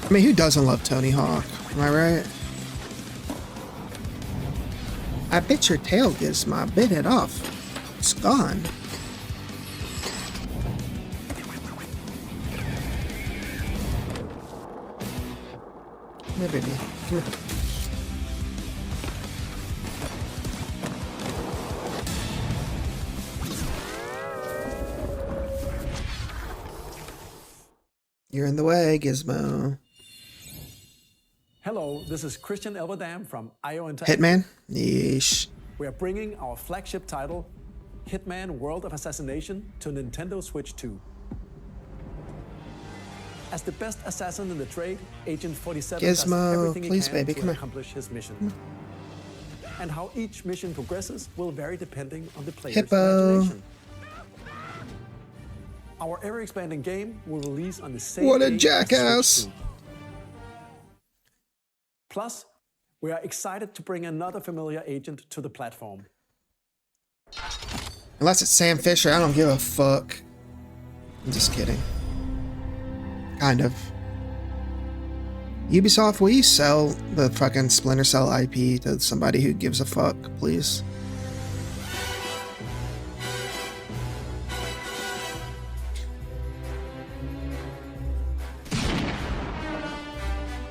Speaker 1: I mean, who doesn't love Tony Hawk? Am I right? I bit your tail, Gizmo. I bit it off. It's gone. Come here, baby. Come here. You're in the way, Gizmo.
Speaker 22: Hello, this is Christian Elverdam from IO and
Speaker 1: Hitman? Yeesh.
Speaker 22: We are bringing our flagship title, Hitman World of Assassination, to Nintendo Switch 2. As the best assassin in the trade, Agent 47 does
Speaker 1: Gizmo,
Speaker 22: everything
Speaker 1: please,
Speaker 22: he can
Speaker 1: baby,
Speaker 22: to
Speaker 1: come here.
Speaker 22: accomplish his mission. And how each mission progresses will vary depending on the player's
Speaker 1: Hippo.
Speaker 22: imagination. Our ever-expanding game will release on the same
Speaker 1: What a
Speaker 22: day as
Speaker 1: jackass.
Speaker 22: Switch 2. Plus, we are excited to bring another familiar agent to the platform.
Speaker 1: Unless it's Sam Fisher, I don't give a fuck. I'm just kidding. Kind of. Ubisoft, will you sell the fucking Splinter Cell IP to somebody who gives a fuck, please?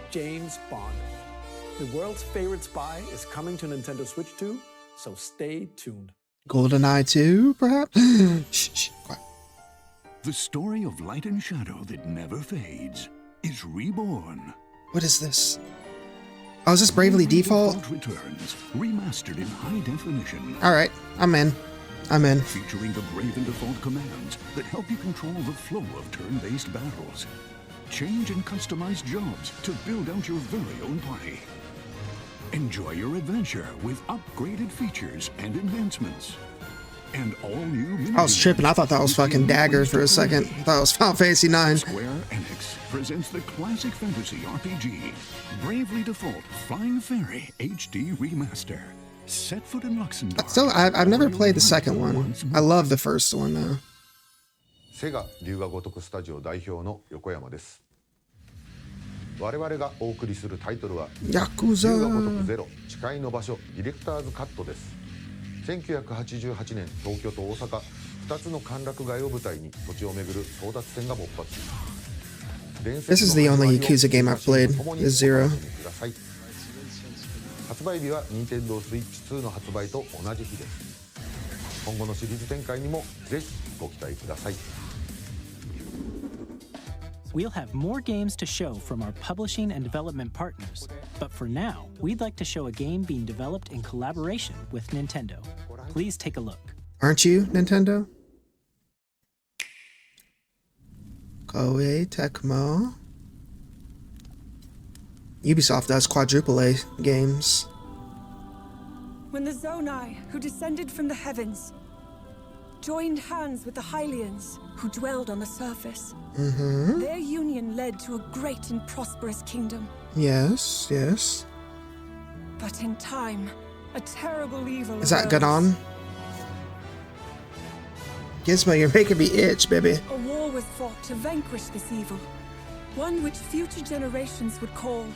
Speaker 22: James Bond. The world's favorite spy is coming to Nintendo Switch 2, so stay tuned.
Speaker 1: GoldenEye 2, perhaps? Shh, shh, quiet.
Speaker 15: The story of light and shadow that never fades is reborn.
Speaker 1: What is this? Oh, is this Bravely Default?
Speaker 15: Returns, remastered in high definition.
Speaker 1: Alright, I'm in. I'm in.
Speaker 15: Featuring the Brave and Default commands that help you control the flow of turn-based battles. Change and customize jobs to build out your very own party. Enjoy your adventure with upgraded features and enhancements. And all new
Speaker 1: I was tripping. I thought that was fucking Dagger for a second. I thought it was Final Fantasy 9.
Speaker 15: Square Enix presents the classic fantasy RPG, Bravely Default Flying Fairy HD Remaster. Set foot in Luxembourg.
Speaker 1: Still, I've never played the second one. I love the first one though.
Speaker 23: セガ龍が如くスタジオ代表の横山です。我々がお送りするタイトルは
Speaker 1: ヤクザ
Speaker 23: 龍が如くゼロ誓いの場所ディレクターズカットです。1988年東京と大阪2つの歓楽街を舞台に土地を巡る争奪戦が勃発。
Speaker 1: This is the only Yakuza game I've played. Is Zero.
Speaker 23: 発売日は Nintendo Switch 2の発売と同じ日です。今後のシリーズ展開にもぜひご期待ください。
Speaker 3: We'll have more games to show from our publishing and development partners, but for now, we'd like to show a game being developed in collaboration with Nintendo. Please take a look.
Speaker 1: Aren't you, Nintendo? Koei Tecmo. Ubisoft does quadruple A games.
Speaker 6: When the Zonai, who descended from the heavens, joined hands with the Hylians, who dwelled on the surface, their union led to a great and prosperous kingdom.
Speaker 1: Yes, yes.
Speaker 6: But in time, a terrible evil
Speaker 1: Is that
Speaker 6: arose.
Speaker 1: good on? Gizmo, you're making me itch, baby.
Speaker 6: A war was fought to vanquish this evil, one which future generations would call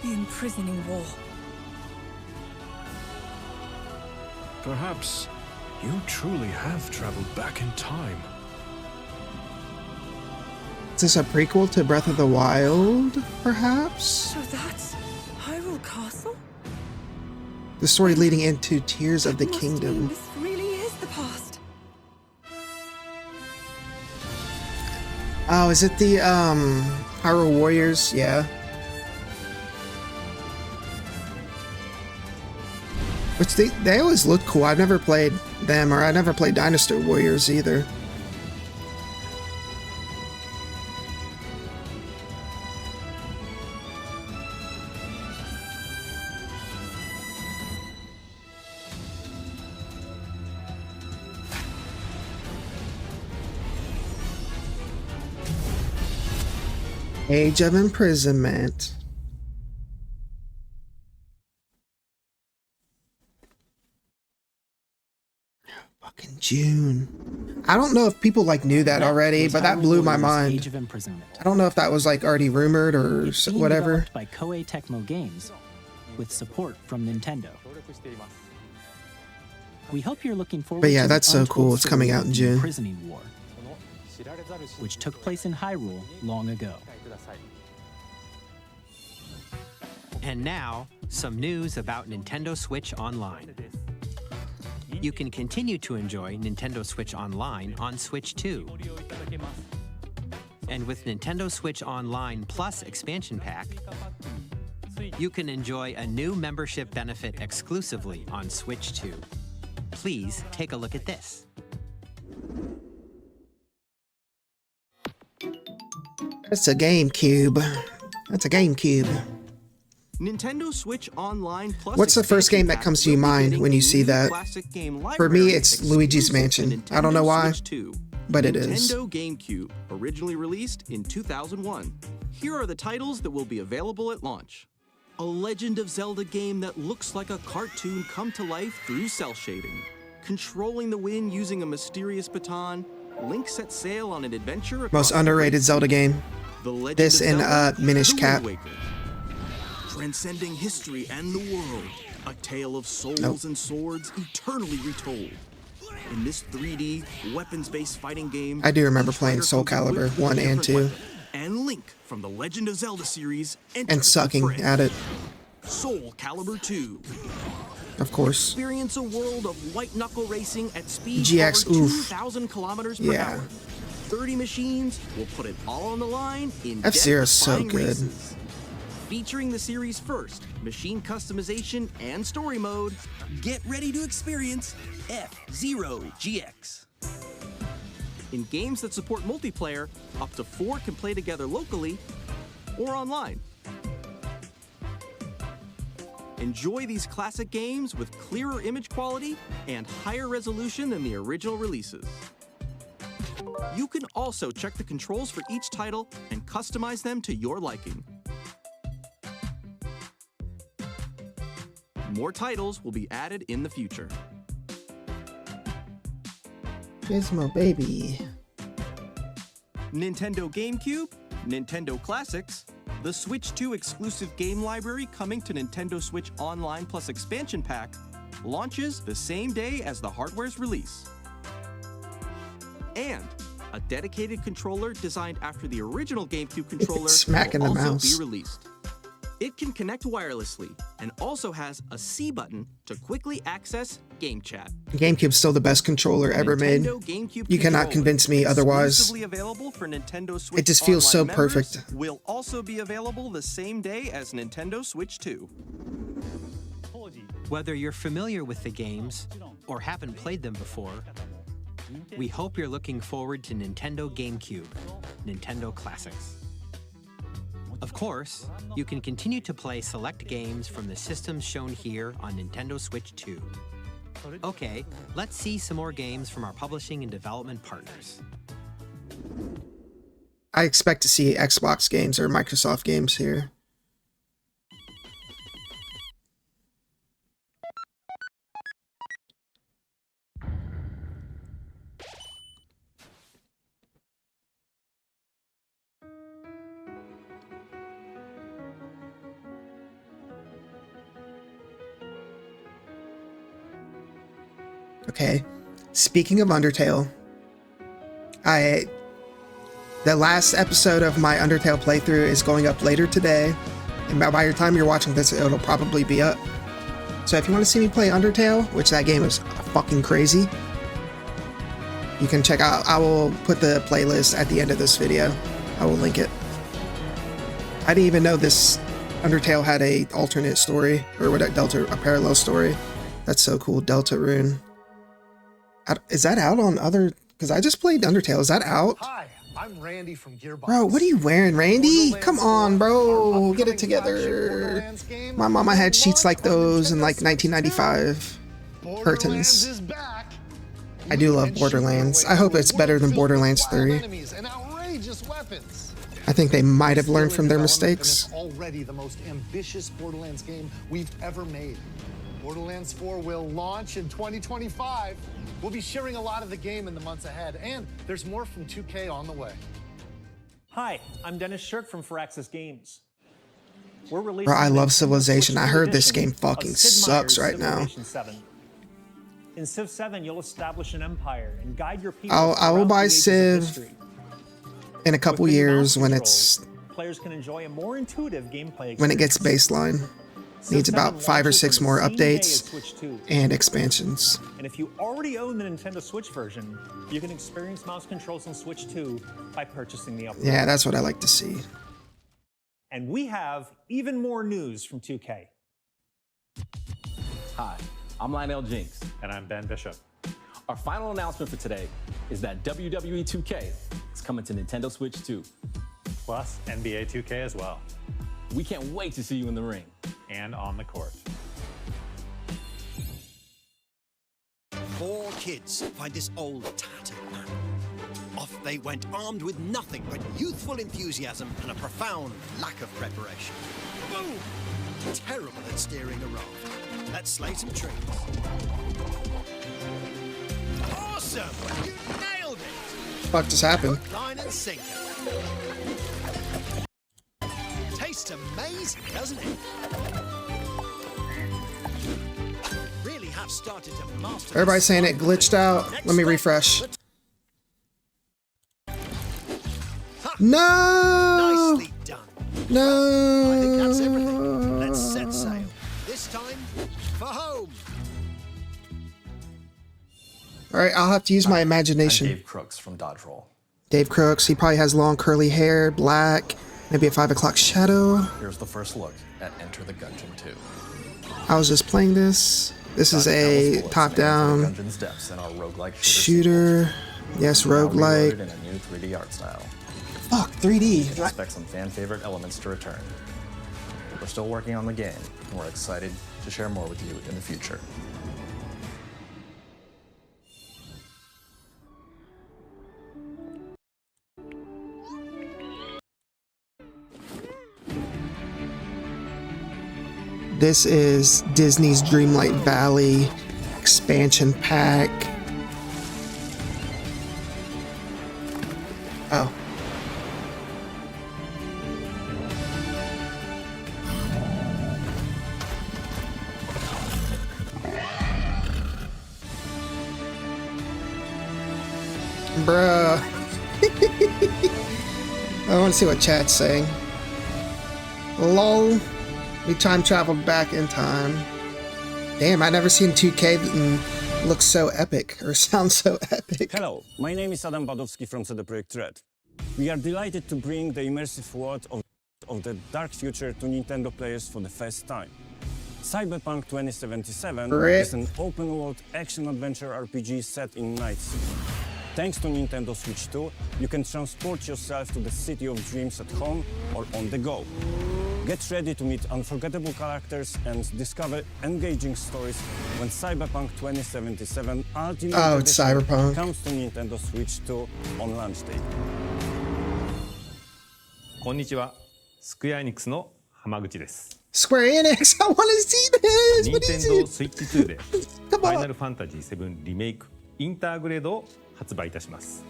Speaker 6: the Imprisoning War.
Speaker 14: Perhaps you truly have traveled back in time.
Speaker 1: Is this a prequel to Breath of the Wild, perhaps?
Speaker 6: So that's Hyrule Castle?
Speaker 1: The story leading into Tears of the Kingdom.
Speaker 6: This really is the past.
Speaker 1: Oh, is it the Hyrule Warriors? Yeah. Which they always look cool. I've never played them, or I never played Dynasty Warriors either. Age of Imprisonment. Fucking June. I don't know if people like knew that already, but that blew my mind.
Speaker 3: Age of Imprisonment.
Speaker 1: I don't know if that was like already rumored or whatever.
Speaker 3: Developed by Koei Tecmo Games with support from Nintendo. We hope you're looking forward
Speaker 1: But yeah,
Speaker 3: to
Speaker 1: that's
Speaker 3: the
Speaker 1: so
Speaker 3: untold
Speaker 1: cool. It's coming
Speaker 3: story
Speaker 1: out in
Speaker 3: of the
Speaker 1: June.
Speaker 3: Imprisoning War, which took place in Hyrule long ago.
Speaker 4: And now, some news about Nintendo Switch Online. You can continue to enjoy Nintendo Switch Online on Switch 2. And with Nintendo Switch Online Plus Expansion Pack, you can enjoy a new membership benefit exclusively on Switch 2. Please take a look at this.
Speaker 1: That's a GameCube. That's a GameCube.
Speaker 5: Nintendo Switch Online Plus.
Speaker 1: What's the first game that comes to your mind when you see that? For me, it's Luigi's Mansion. I don't know why, but it is.
Speaker 5: Nintendo Gamecube, originally released in 2001. Here are the titles that will be available at launch. A Legend of Zelda game that looks like a cartoon come to life through cell shading. Controlling the wind using a mysterious baton, Link sets sail on an adventure.
Speaker 1: Most underrated Zelda game. This and Minish Cap.
Speaker 5: Transcending history and the world, a tale of souls and swords eternally retold. In this 3D, weapons-based fighting game,
Speaker 1: I do remember playing Soul Calibur 1 and 2.
Speaker 5: And Link from the Legend of Zelda series
Speaker 1: And sucking at it.
Speaker 5: Soul Calibur 2.
Speaker 1: Of course.
Speaker 5: Experience a world of white-knuckle racing at speeds
Speaker 1: GX,
Speaker 5: over
Speaker 1: oof.
Speaker 5: 2,000 kilometers per
Speaker 1: Yeah.
Speaker 5: hour. 30 machines will put it all on the line in
Speaker 1: F-Zero's so
Speaker 5: death-defying
Speaker 1: good.
Speaker 5: races. Featuring the series' first machine customization and story mode, get ready to experience F-Zero GX. In games that support multiplayer, up to 4 can play together locally or online. Enjoy these classic games with clearer image quality and higher resolution than the original releases. You can also check the controls for each title and customize them to your liking. More titles will be added in the future.
Speaker 1: Gizmo baby.
Speaker 5: Nintendo GameCube, Nintendo Classics, the Switch 2 exclusive game library coming to Nintendo Switch Online Plus Expansion Pack launches the same day as the hardware's release. And a dedicated controller designed after the original GameCube controller
Speaker 1: Smacking
Speaker 5: will
Speaker 1: the
Speaker 5: also
Speaker 1: mouse.
Speaker 5: be released. It can connect wirelessly and also has a C button to quickly access Gamechat.
Speaker 1: GameCube's still the best controller ever made.
Speaker 5: GameCube
Speaker 1: You cannot convince me otherwise.
Speaker 5: Exclusively available for Nintendo Switch
Speaker 1: It just feels so
Speaker 5: Online members,
Speaker 1: perfect.
Speaker 5: Will also be available the same day as Nintendo Switch 2.
Speaker 4: Whether you're familiar with the games or haven't played them before, we hope you're looking forward to Nintendo GameCube, Nintendo Classics. Of course, you can continue to play select games from the systems shown here on Nintendo Switch 2. Okay, let's see some more games from our publishing and development partners.
Speaker 1: I expect to see Xbox games or Microsoft games here. Okay, speaking of Undertale, the last episode of my Undertale playthrough is going up later today, and by the time you're watching this, it'll probably be up. So if you want to see me play Undertale, which that game is fucking crazy, you can check out, I will put the playlist at the end of this video. I will link it. I didn't even know this Undertale had a alternate story, or what, a parallel story. That's so cool, Deltarune. Is that out on other, because I just played Undertale, is that out?
Speaker 7: Hi, I'm Randy from Gearbox.
Speaker 1: Bro, what are you wearing, Randy? Come on, bro, get it together. My mama had sheets like those in like 1995. Curtains. I do love Borderlands. I hope it's better than Borderlands 3. I think they might have learned from their mistakes.
Speaker 7: Already the most ambitious Borderlands game we've ever made. Borderlands 4 will launch in 2025. We'll be sharing a lot of the game in the months ahead, and there's more from 2K on the way.
Speaker 8: Hi, I'm Dennis Shirk from Firaxis Games. We're releasing
Speaker 1: Bro, I love
Speaker 8: the
Speaker 1: Civilization. I heard this game
Speaker 8: edition
Speaker 1: fucking
Speaker 8: of Sid
Speaker 1: sucks
Speaker 8: Meier's
Speaker 1: right now.
Speaker 8: Civilization 7. In Civ 7, you'll establish an empire and guide your people.
Speaker 1: I will
Speaker 8: throughout
Speaker 1: buy
Speaker 8: the ages of
Speaker 1: Civ
Speaker 8: history.
Speaker 1: in a couple
Speaker 8: With the new
Speaker 1: years
Speaker 8: mouse
Speaker 1: when
Speaker 8: controls,
Speaker 1: it's
Speaker 8: players can enjoy a more intuitive gameplay
Speaker 1: when it gets
Speaker 8: experience.
Speaker 1: baseline. Needs about 5 or 6 more updates and expansions.
Speaker 8: And if you already own the Nintendo Switch version, you can experience mouse controls on Switch 2 by purchasing the upgrade.
Speaker 1: Yeah, that's what I like to see.
Speaker 8: And we have even more news from 2K.
Speaker 9: Hi, I'm Lionel Jinks. And I'm Ben Bishop. Our final announcement for today is that WWE 2K is coming to Nintendo Switch 2.
Speaker 24: Plus NBA 2K as well.
Speaker 9: We can't wait to see you in the ring.
Speaker 24: And on the court.
Speaker 25: 4 kids find this old tattered man. Off they went armed with nothing but youthful enthusiasm and a profound lack of preparation. Boom! Terrible at steering a raft. Let's slay some trees. Awesome! You nailed it!
Speaker 1: Fuck just happened?
Speaker 25: Line and sinker. Tastes amazing, doesn't it? Really have started to master.
Speaker 1: Everybody's saying it glitched out. Let me refresh. No!
Speaker 25: Nicely done.
Speaker 1: No!
Speaker 25: I think that's everything. Let's set sail. This time for home.
Speaker 1: Alright, I'll have to use my imagination.
Speaker 16: I'm Dave Crooks from Dodge Roll.
Speaker 1: Dave Crooks, he probably has long curly hair, black, maybe a 5 o'clock shadow.
Speaker 16: Here's the first look at Enter the Gungeon 2.
Speaker 1: I was just playing this. This is a top-down
Speaker 16: Gungeon's depths in our roguelike
Speaker 1: shooter. Yes, roguelike.
Speaker 16: In a new 3D art style.
Speaker 1: Fuck, 3D.
Speaker 16: Expect some fan-favorite elements to return. We're still working on the game, and we're excited to share more with you in the future.
Speaker 1: This is Disney's Dreamlight Valley expansion pack. Oh. Bruh. I want to see what chat's saying. LOL. We time traveled back in time. Damn, I never seen 2K that looks so epic or sounds so epic.
Speaker 2: Hello, my name is Adam Badowski from CD Projekt Red. We are delighted to bring the immersive world of the dark future to Nintendo players for the first time. Cyberpunk 2077 is an open-world action-adventure RPG set in Night City. Thanks to Nintendo Switch 2, you can transport yourself to the city of dreams at home or on the go. Get ready to meet unforgettable characters and discover engaging stories when Cyberpunk 2077 Ultimate Edition
Speaker 1: Cyberpunk.
Speaker 2: comes to Nintendo Switch 2 on launch day.
Speaker 24: こんにちは、スクエアエニックスの浜口です。
Speaker 1: Square Enix, I want to see this! What is
Speaker 24: Nintendo
Speaker 1: it?
Speaker 24: Switch 2でファイナルファンタジー7リメイクインターグレードを発売いたします。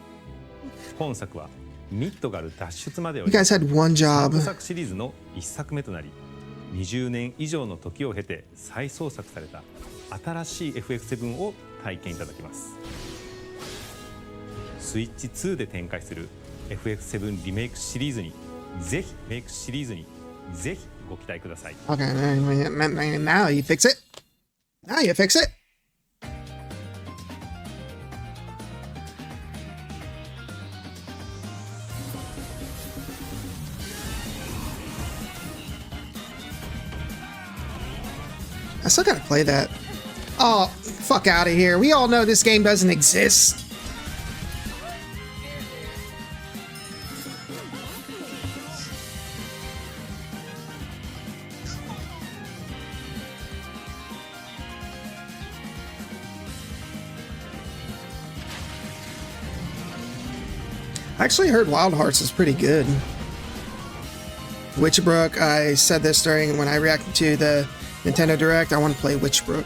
Speaker 24: 本作はミッドガル脱出までを
Speaker 1: You guys had one job.
Speaker 24: 3作シリーズの1作目となり、20年以上の時を経て再創作された新しい FF7 を体験いただきます。スイッチ2で展開する FF7 リメイクシリーズにぜひご期待ください。
Speaker 1: Okay, now you fix it. Now you fix it. I still gotta play that. Oh, fuck out of here. We all know this game doesn't exist. I actually heard Wild Hearts is pretty good. Witchbrook, I said this during when I reacted to the Nintendo Direct. I want to play Witchbrook.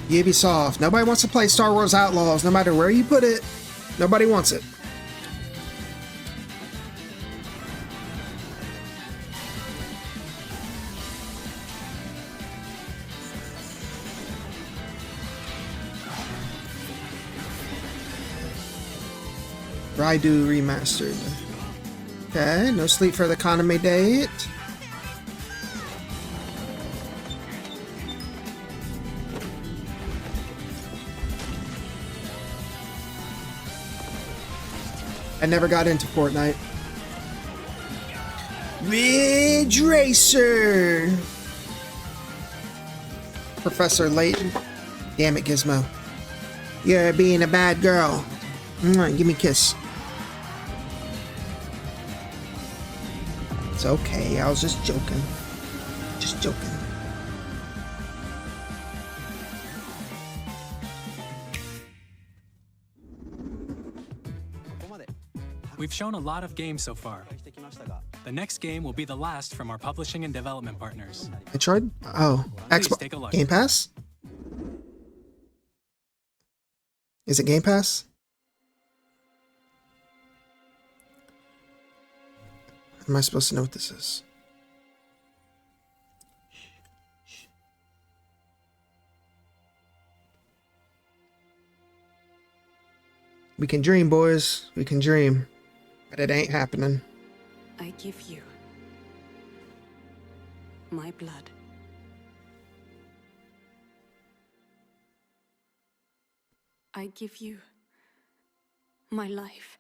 Speaker 1: Ubisoft. Nobody wants to play Star Wars Outlaws, no matter where you put it. Nobody wants it. Raidu Remastered. Okay, no sleep for the Konami date. I never got into Fortnite. Ridge Racer! Professor Layton. Damn it, Gizmo. You're being a bad girl. Give me a kiss. It's okay, I was just joking. Just joking.
Speaker 10: We've shown a lot of games so far. The next game will be the last from our publishing and development partners.
Speaker 1: Metroid? Oh,
Speaker 10: take a look.
Speaker 1: Game Pass? Is it Game Pass? Am I supposed to know what this is? We can dream, boys. We can dream. But it ain't happening.
Speaker 11: I give you my blood. I give you my life.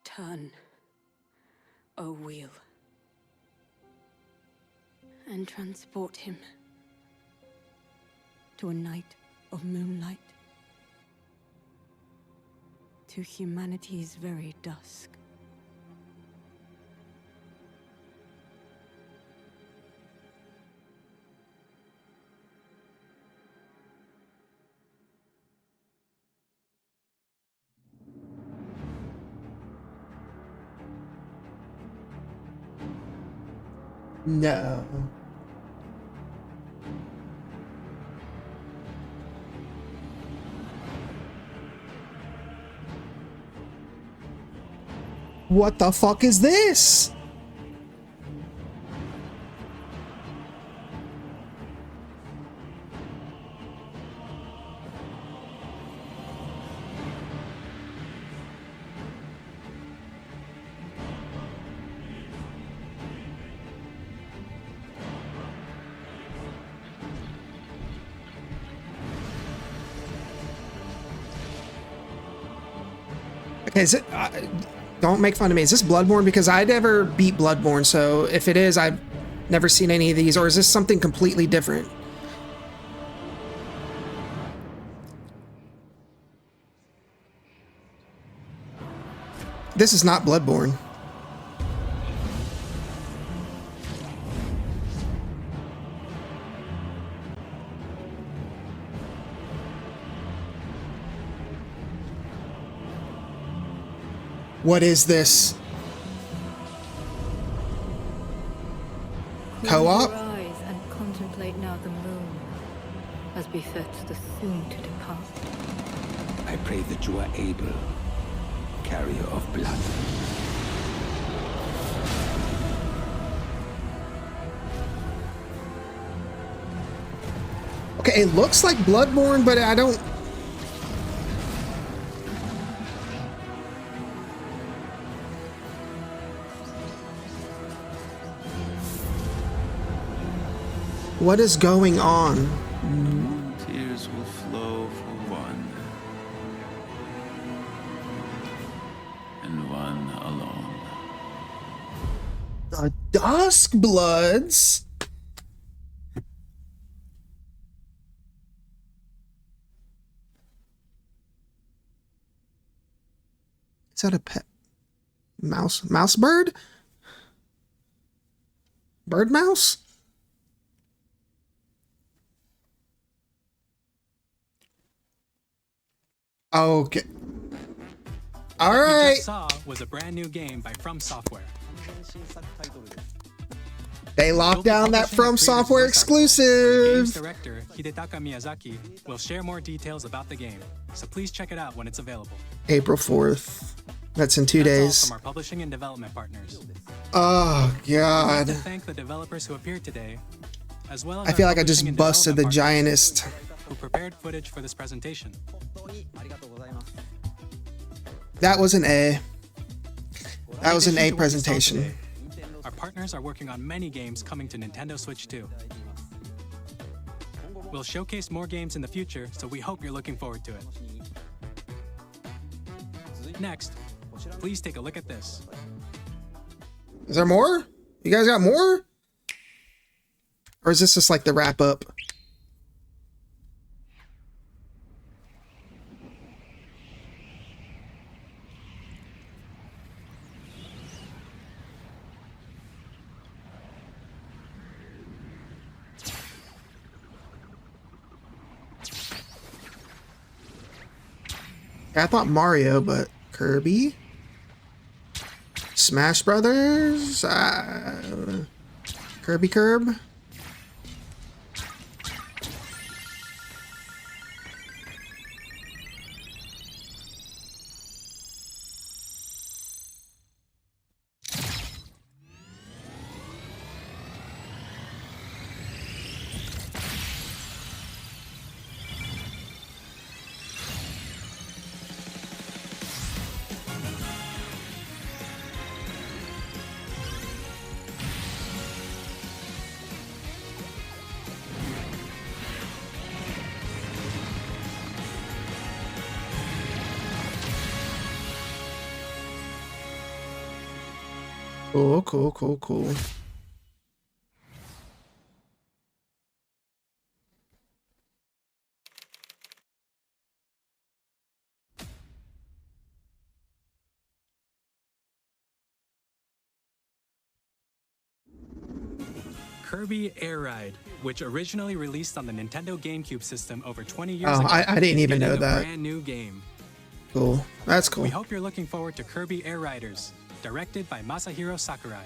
Speaker 11: Turn, O wheel, and transport him to a night of moonlight, to humanity's very dusk.
Speaker 1: No. What the fuck is this? Okay, is it... don't make fun of me. Is this Bloodborne? Because I never beat Bloodborne, so if it is, I've never seen any of these, or is this something completely different? This is not Bloodborne. What is this? Co-op?
Speaker 11: Close your eyes and contemplate now the moon, as befits the soon to depart.
Speaker 12: I pray that you are able, carrier of blood.
Speaker 1: Okay, it looks like Bloodborne, but I don't... What is going on?
Speaker 12: Tears will flow for one, and one alone.
Speaker 1: The Duskbloods? Is that a pet? Mouse? Mouse bird? Bird mouse? Okay. All right.
Speaker 10: What you just saw was a brand new game by FromSoftware.
Speaker 1: They locked down that FromSoftware exclusive.
Speaker 10: Games director Hidetaka Miyazaki will share more details about the game, so please check it out when it's available.
Speaker 1: April 4th. That's in 2 days.
Speaker 10: All from our publishing and development partners.
Speaker 1: Oh
Speaker 10: I'd
Speaker 1: God.
Speaker 10: like to thank the developers who appeared today, as well as
Speaker 1: I feel
Speaker 10: our
Speaker 1: like I just
Speaker 10: publishing and
Speaker 1: busted the
Speaker 10: development
Speaker 1: giantest.
Speaker 10: partners who prepared footage for this presentation.
Speaker 1: That was an A. That
Speaker 10: In
Speaker 1: was an
Speaker 10: addition
Speaker 1: A
Speaker 10: to what you saw
Speaker 1: presentation.
Speaker 10: today, our partners are working on many games coming to Nintendo Switch 2. We'll showcase more games in the future, so we hope you're looking forward to it. Next, please take a look at this.
Speaker 1: Is there more? You guys got more? Or is this just like the wrap up? I thought Mario, but Kirby? Smash Brothers? Kirby Curb? Cool, cool, cool, cool.
Speaker 10: Kirby Air Ride, which originally released on the Nintendo Gamecube system over 20 years
Speaker 1: Oh,
Speaker 10: ago.
Speaker 1: I didn't
Speaker 10: is
Speaker 1: even know
Speaker 10: getting a
Speaker 1: that.
Speaker 10: brand new game.
Speaker 1: Cool. That's cool.
Speaker 10: We hope you're looking forward to Kirby Air Riders, directed by Masahiro Sakurai.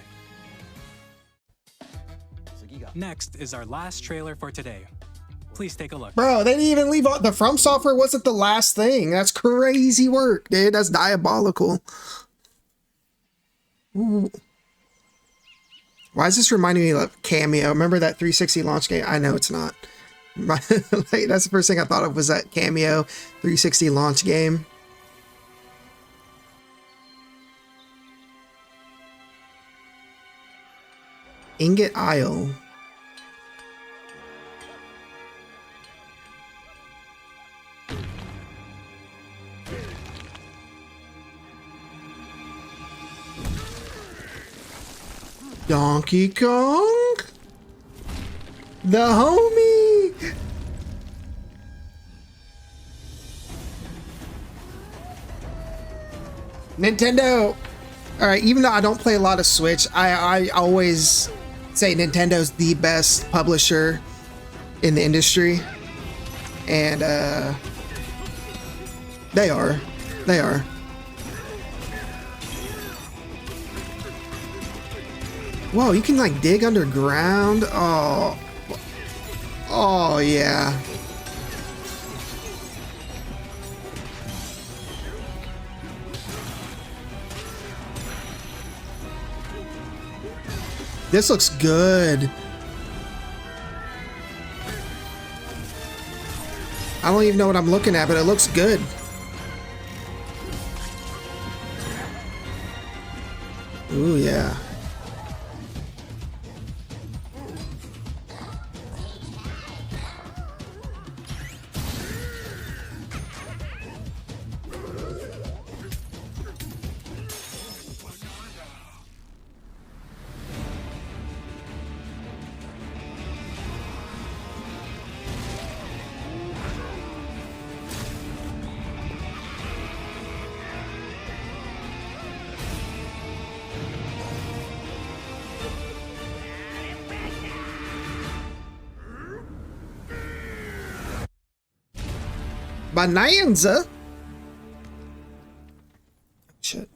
Speaker 10: Next is our last trailer for today. Please take a look.
Speaker 1: Bro, they didn't even leave out the FromSoftware wasn't the last thing. That's crazy work, dude. That's diabolical. Ooh. Why is this reminding me of Cameo? Remember that 360 launch game? I know it's not. Like, that's the first thing I thought of was that Cameo 360 launch game. Ingot Isle. Donkey Kong? The homie! Nintendo! Alright, even though I don't play a lot of Switch, I always say Nintendo's the best publisher in the industry. And, they are. They are. Whoa, you can like dig underground? Oh. Oh, yeah. This looks good. I don't even know what I'm looking at, but it looks good. Ooh, yeah. Bonanza? Shit.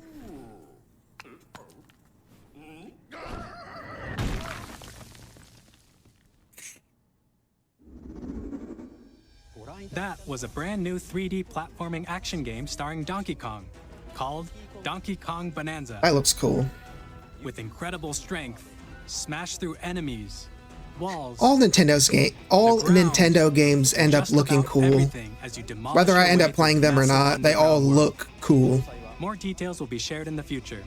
Speaker 10: That was a brand new 3D platforming action game starring Donkey Kong, called Donkey Kong Bonanza.
Speaker 1: That looks cool.
Speaker 10: With incredible strength, smash through enemies, walls.
Speaker 1: All Nintendo games end up looking cool. Whether I end up playing them or not, they all look cool.
Speaker 10: More details will be shared in the future.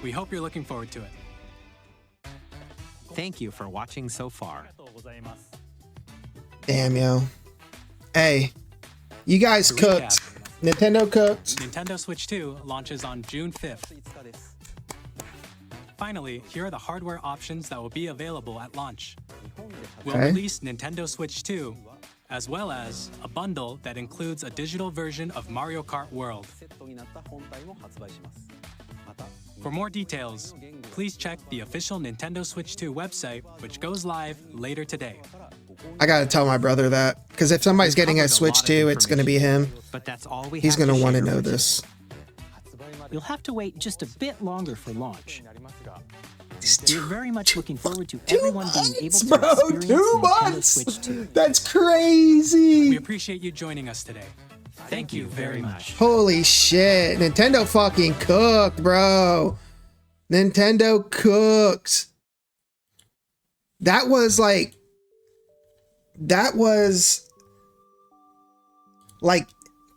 Speaker 10: We hope you're looking forward to it.
Speaker 4: Thank you for watching so far.
Speaker 1: Damn, yo. Hey, you guys cooked. Nintendo cooked.
Speaker 10: Nintendo Switch 2 launches on June 5th. Finally, here are the hardware options that will be available at launch. We'll release Nintendo Switch 2, as well as a bundle that includes a digital version of Mario Kart World. For more details, please check the official Nintendo Switch 2 website, which goes live later today.
Speaker 1: I gotta tell my brother that, because if somebody's getting a Switch 2, it's gonna be him. He's gonna want to know this.
Speaker 3: You'll have to wait just a bit longer for launch. We're very much looking forward to everyone being able to experience Nintendo Switch 2.
Speaker 1: That's crazy!
Speaker 10: We appreciate you joining us today. Thank you very much.
Speaker 1: Holy shit. Nintendo fucking cooked, bro. Nintendo cooked. That was like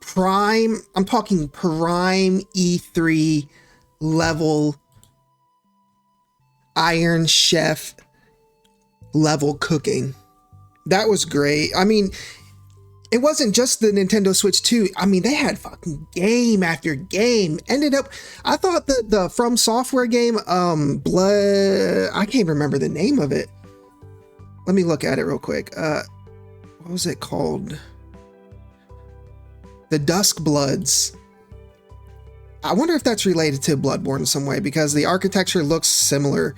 Speaker 1: prime, I'm talking prime E3 level Iron Chef level cooking. That was great. I mean, it wasn't just the Nintendo Switch 2. I mean, they had fucking game after game. Ended up, I thought the FromSoftware game, Blood, I can't remember the name of it. Let me look at it real quick. What was it called? The Duskbloods. I wonder if that's related to Bloodborne in some way, because the architecture looks similar.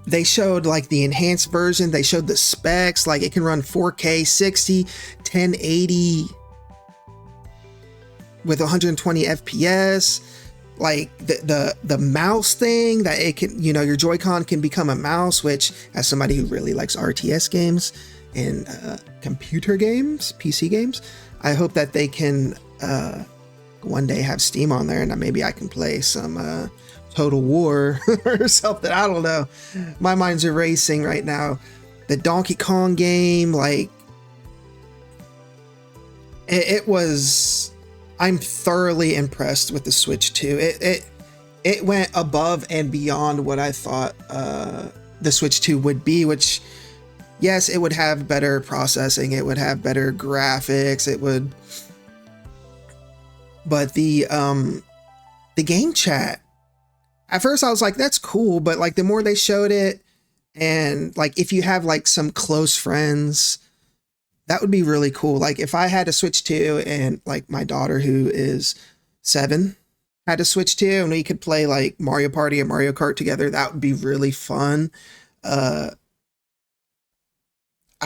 Speaker 1: They showed like the enhanced version. They showed the specs, like it can run 4K 60, 1080 with 120 FPS. Like the mouse thing that it can, you know, your Joy-Con can become a mouse, which as somebody who really likes RTS games and computer games, PC games, I hope that they can one day have Steam on there and maybe I can play some Total War or something. I don't know. My mind's erasing right now. The Donkey Kong game, like, it was. I'm thoroughly impressed with the Switch 2. It went above and beyond what I thought the Switch 2 would be, which, yes, it would have better processing, it would have better graphics, it would, but the game chat, at first I was like, that's cool, but like the more they showed it, and like if you have like some close friends, that would be really cool. Like if I had a Switch 2 and like my daughter, who is 7, had a Switch 2 and we could play like Mario Party and Mario Kart together, that would be really fun. I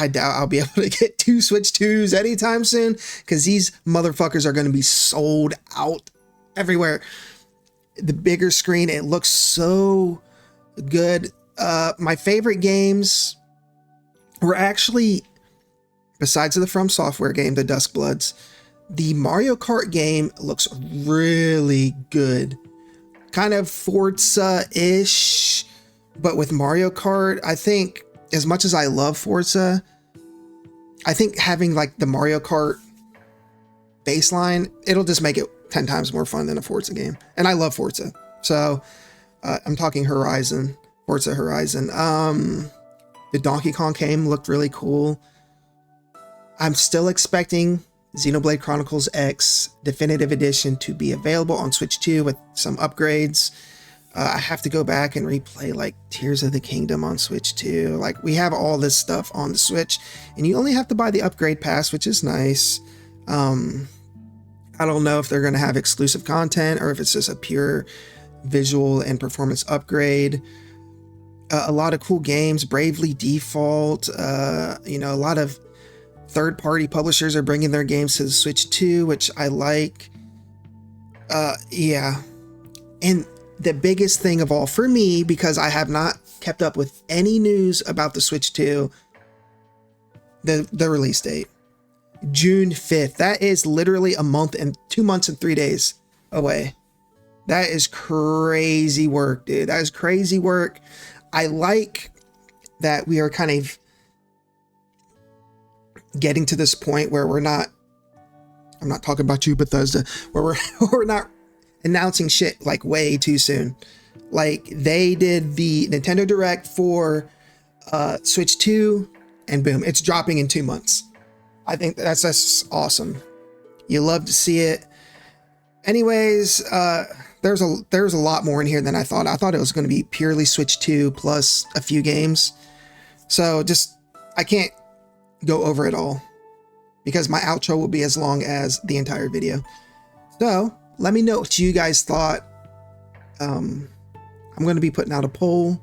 Speaker 1: doubt I'll be able to get 2 Switch 2s anytime soon, because these motherfuckers are going to be sold out everywhere. The bigger screen, it looks so good. My favorite games were actually, besides the FromSoftware game, the Duskbloods, the Mario Kart game looks really good. Kind of Forza-ish, but with Mario Kart. I think, as much as I love Forza, I think having like the Mario Kart baseline, it'll just make it 10 times more fun than a Forza game. And I love Forza. So I'm talking Forza Horizon. The Donkey Kong game looked really cool. I'm still expecting Xenoblade Chronicles X Definitive Edition to be available on Switch 2 with some upgrades. I have to go back and replay like Tears of the Kingdom on Switch 2. Like, we have all this stuff on the Switch, and you only have to buy the upgrade pass, which is nice. I don't know if they're going to have exclusive content or if it's just a pure visual and performance upgrade. A lot of cool games, Bravely Default, a lot of third-party publishers are bringing their games to the Switch 2, which I like. Yeah. And the biggest thing of all for me, because I have not kept up with any news about the Switch 2, the release date. June 5th. That is literally a month and 2 months and 3 days away. That is crazy work, dude. That is crazy work. I like that we are kind of getting to this point where I'm not talking about you, Bethesda, where we're not announcing shit like way too soon. Like they did the Nintendo Direct for Switch 2 and boom, it's dropping in 2 months. I think that's awesome. You love to see it. Anyways, there's a lot more in here than I thought. I thought it was going to be purely Switch 2 plus a few games. So I can't go over it all because my outro will be as long as the entire video. So let me know what you guys thought. I'm going to be putting out a poll.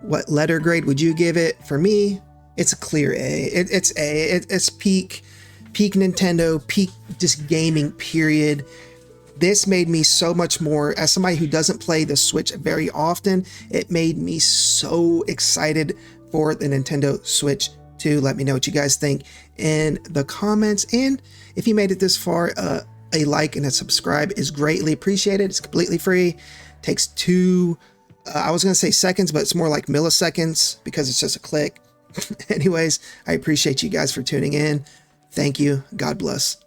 Speaker 1: What letter grade would you give it? For me, it's a clear A. It's A. It's peak Nintendo, peak just gaming, period. This made me so much more, as somebody who doesn't play the Switch very often, it made me so excited for the Nintendo Switch 2. Let me know what you guys think in the comments. And if you made it this far, a like and a subscribe is greatly appreciated. It's completely free. Takes I was going to say seconds, but it's more like milliseconds because it's just a click. Anyways, I appreciate you guys for tuning in. Thank you. God bless.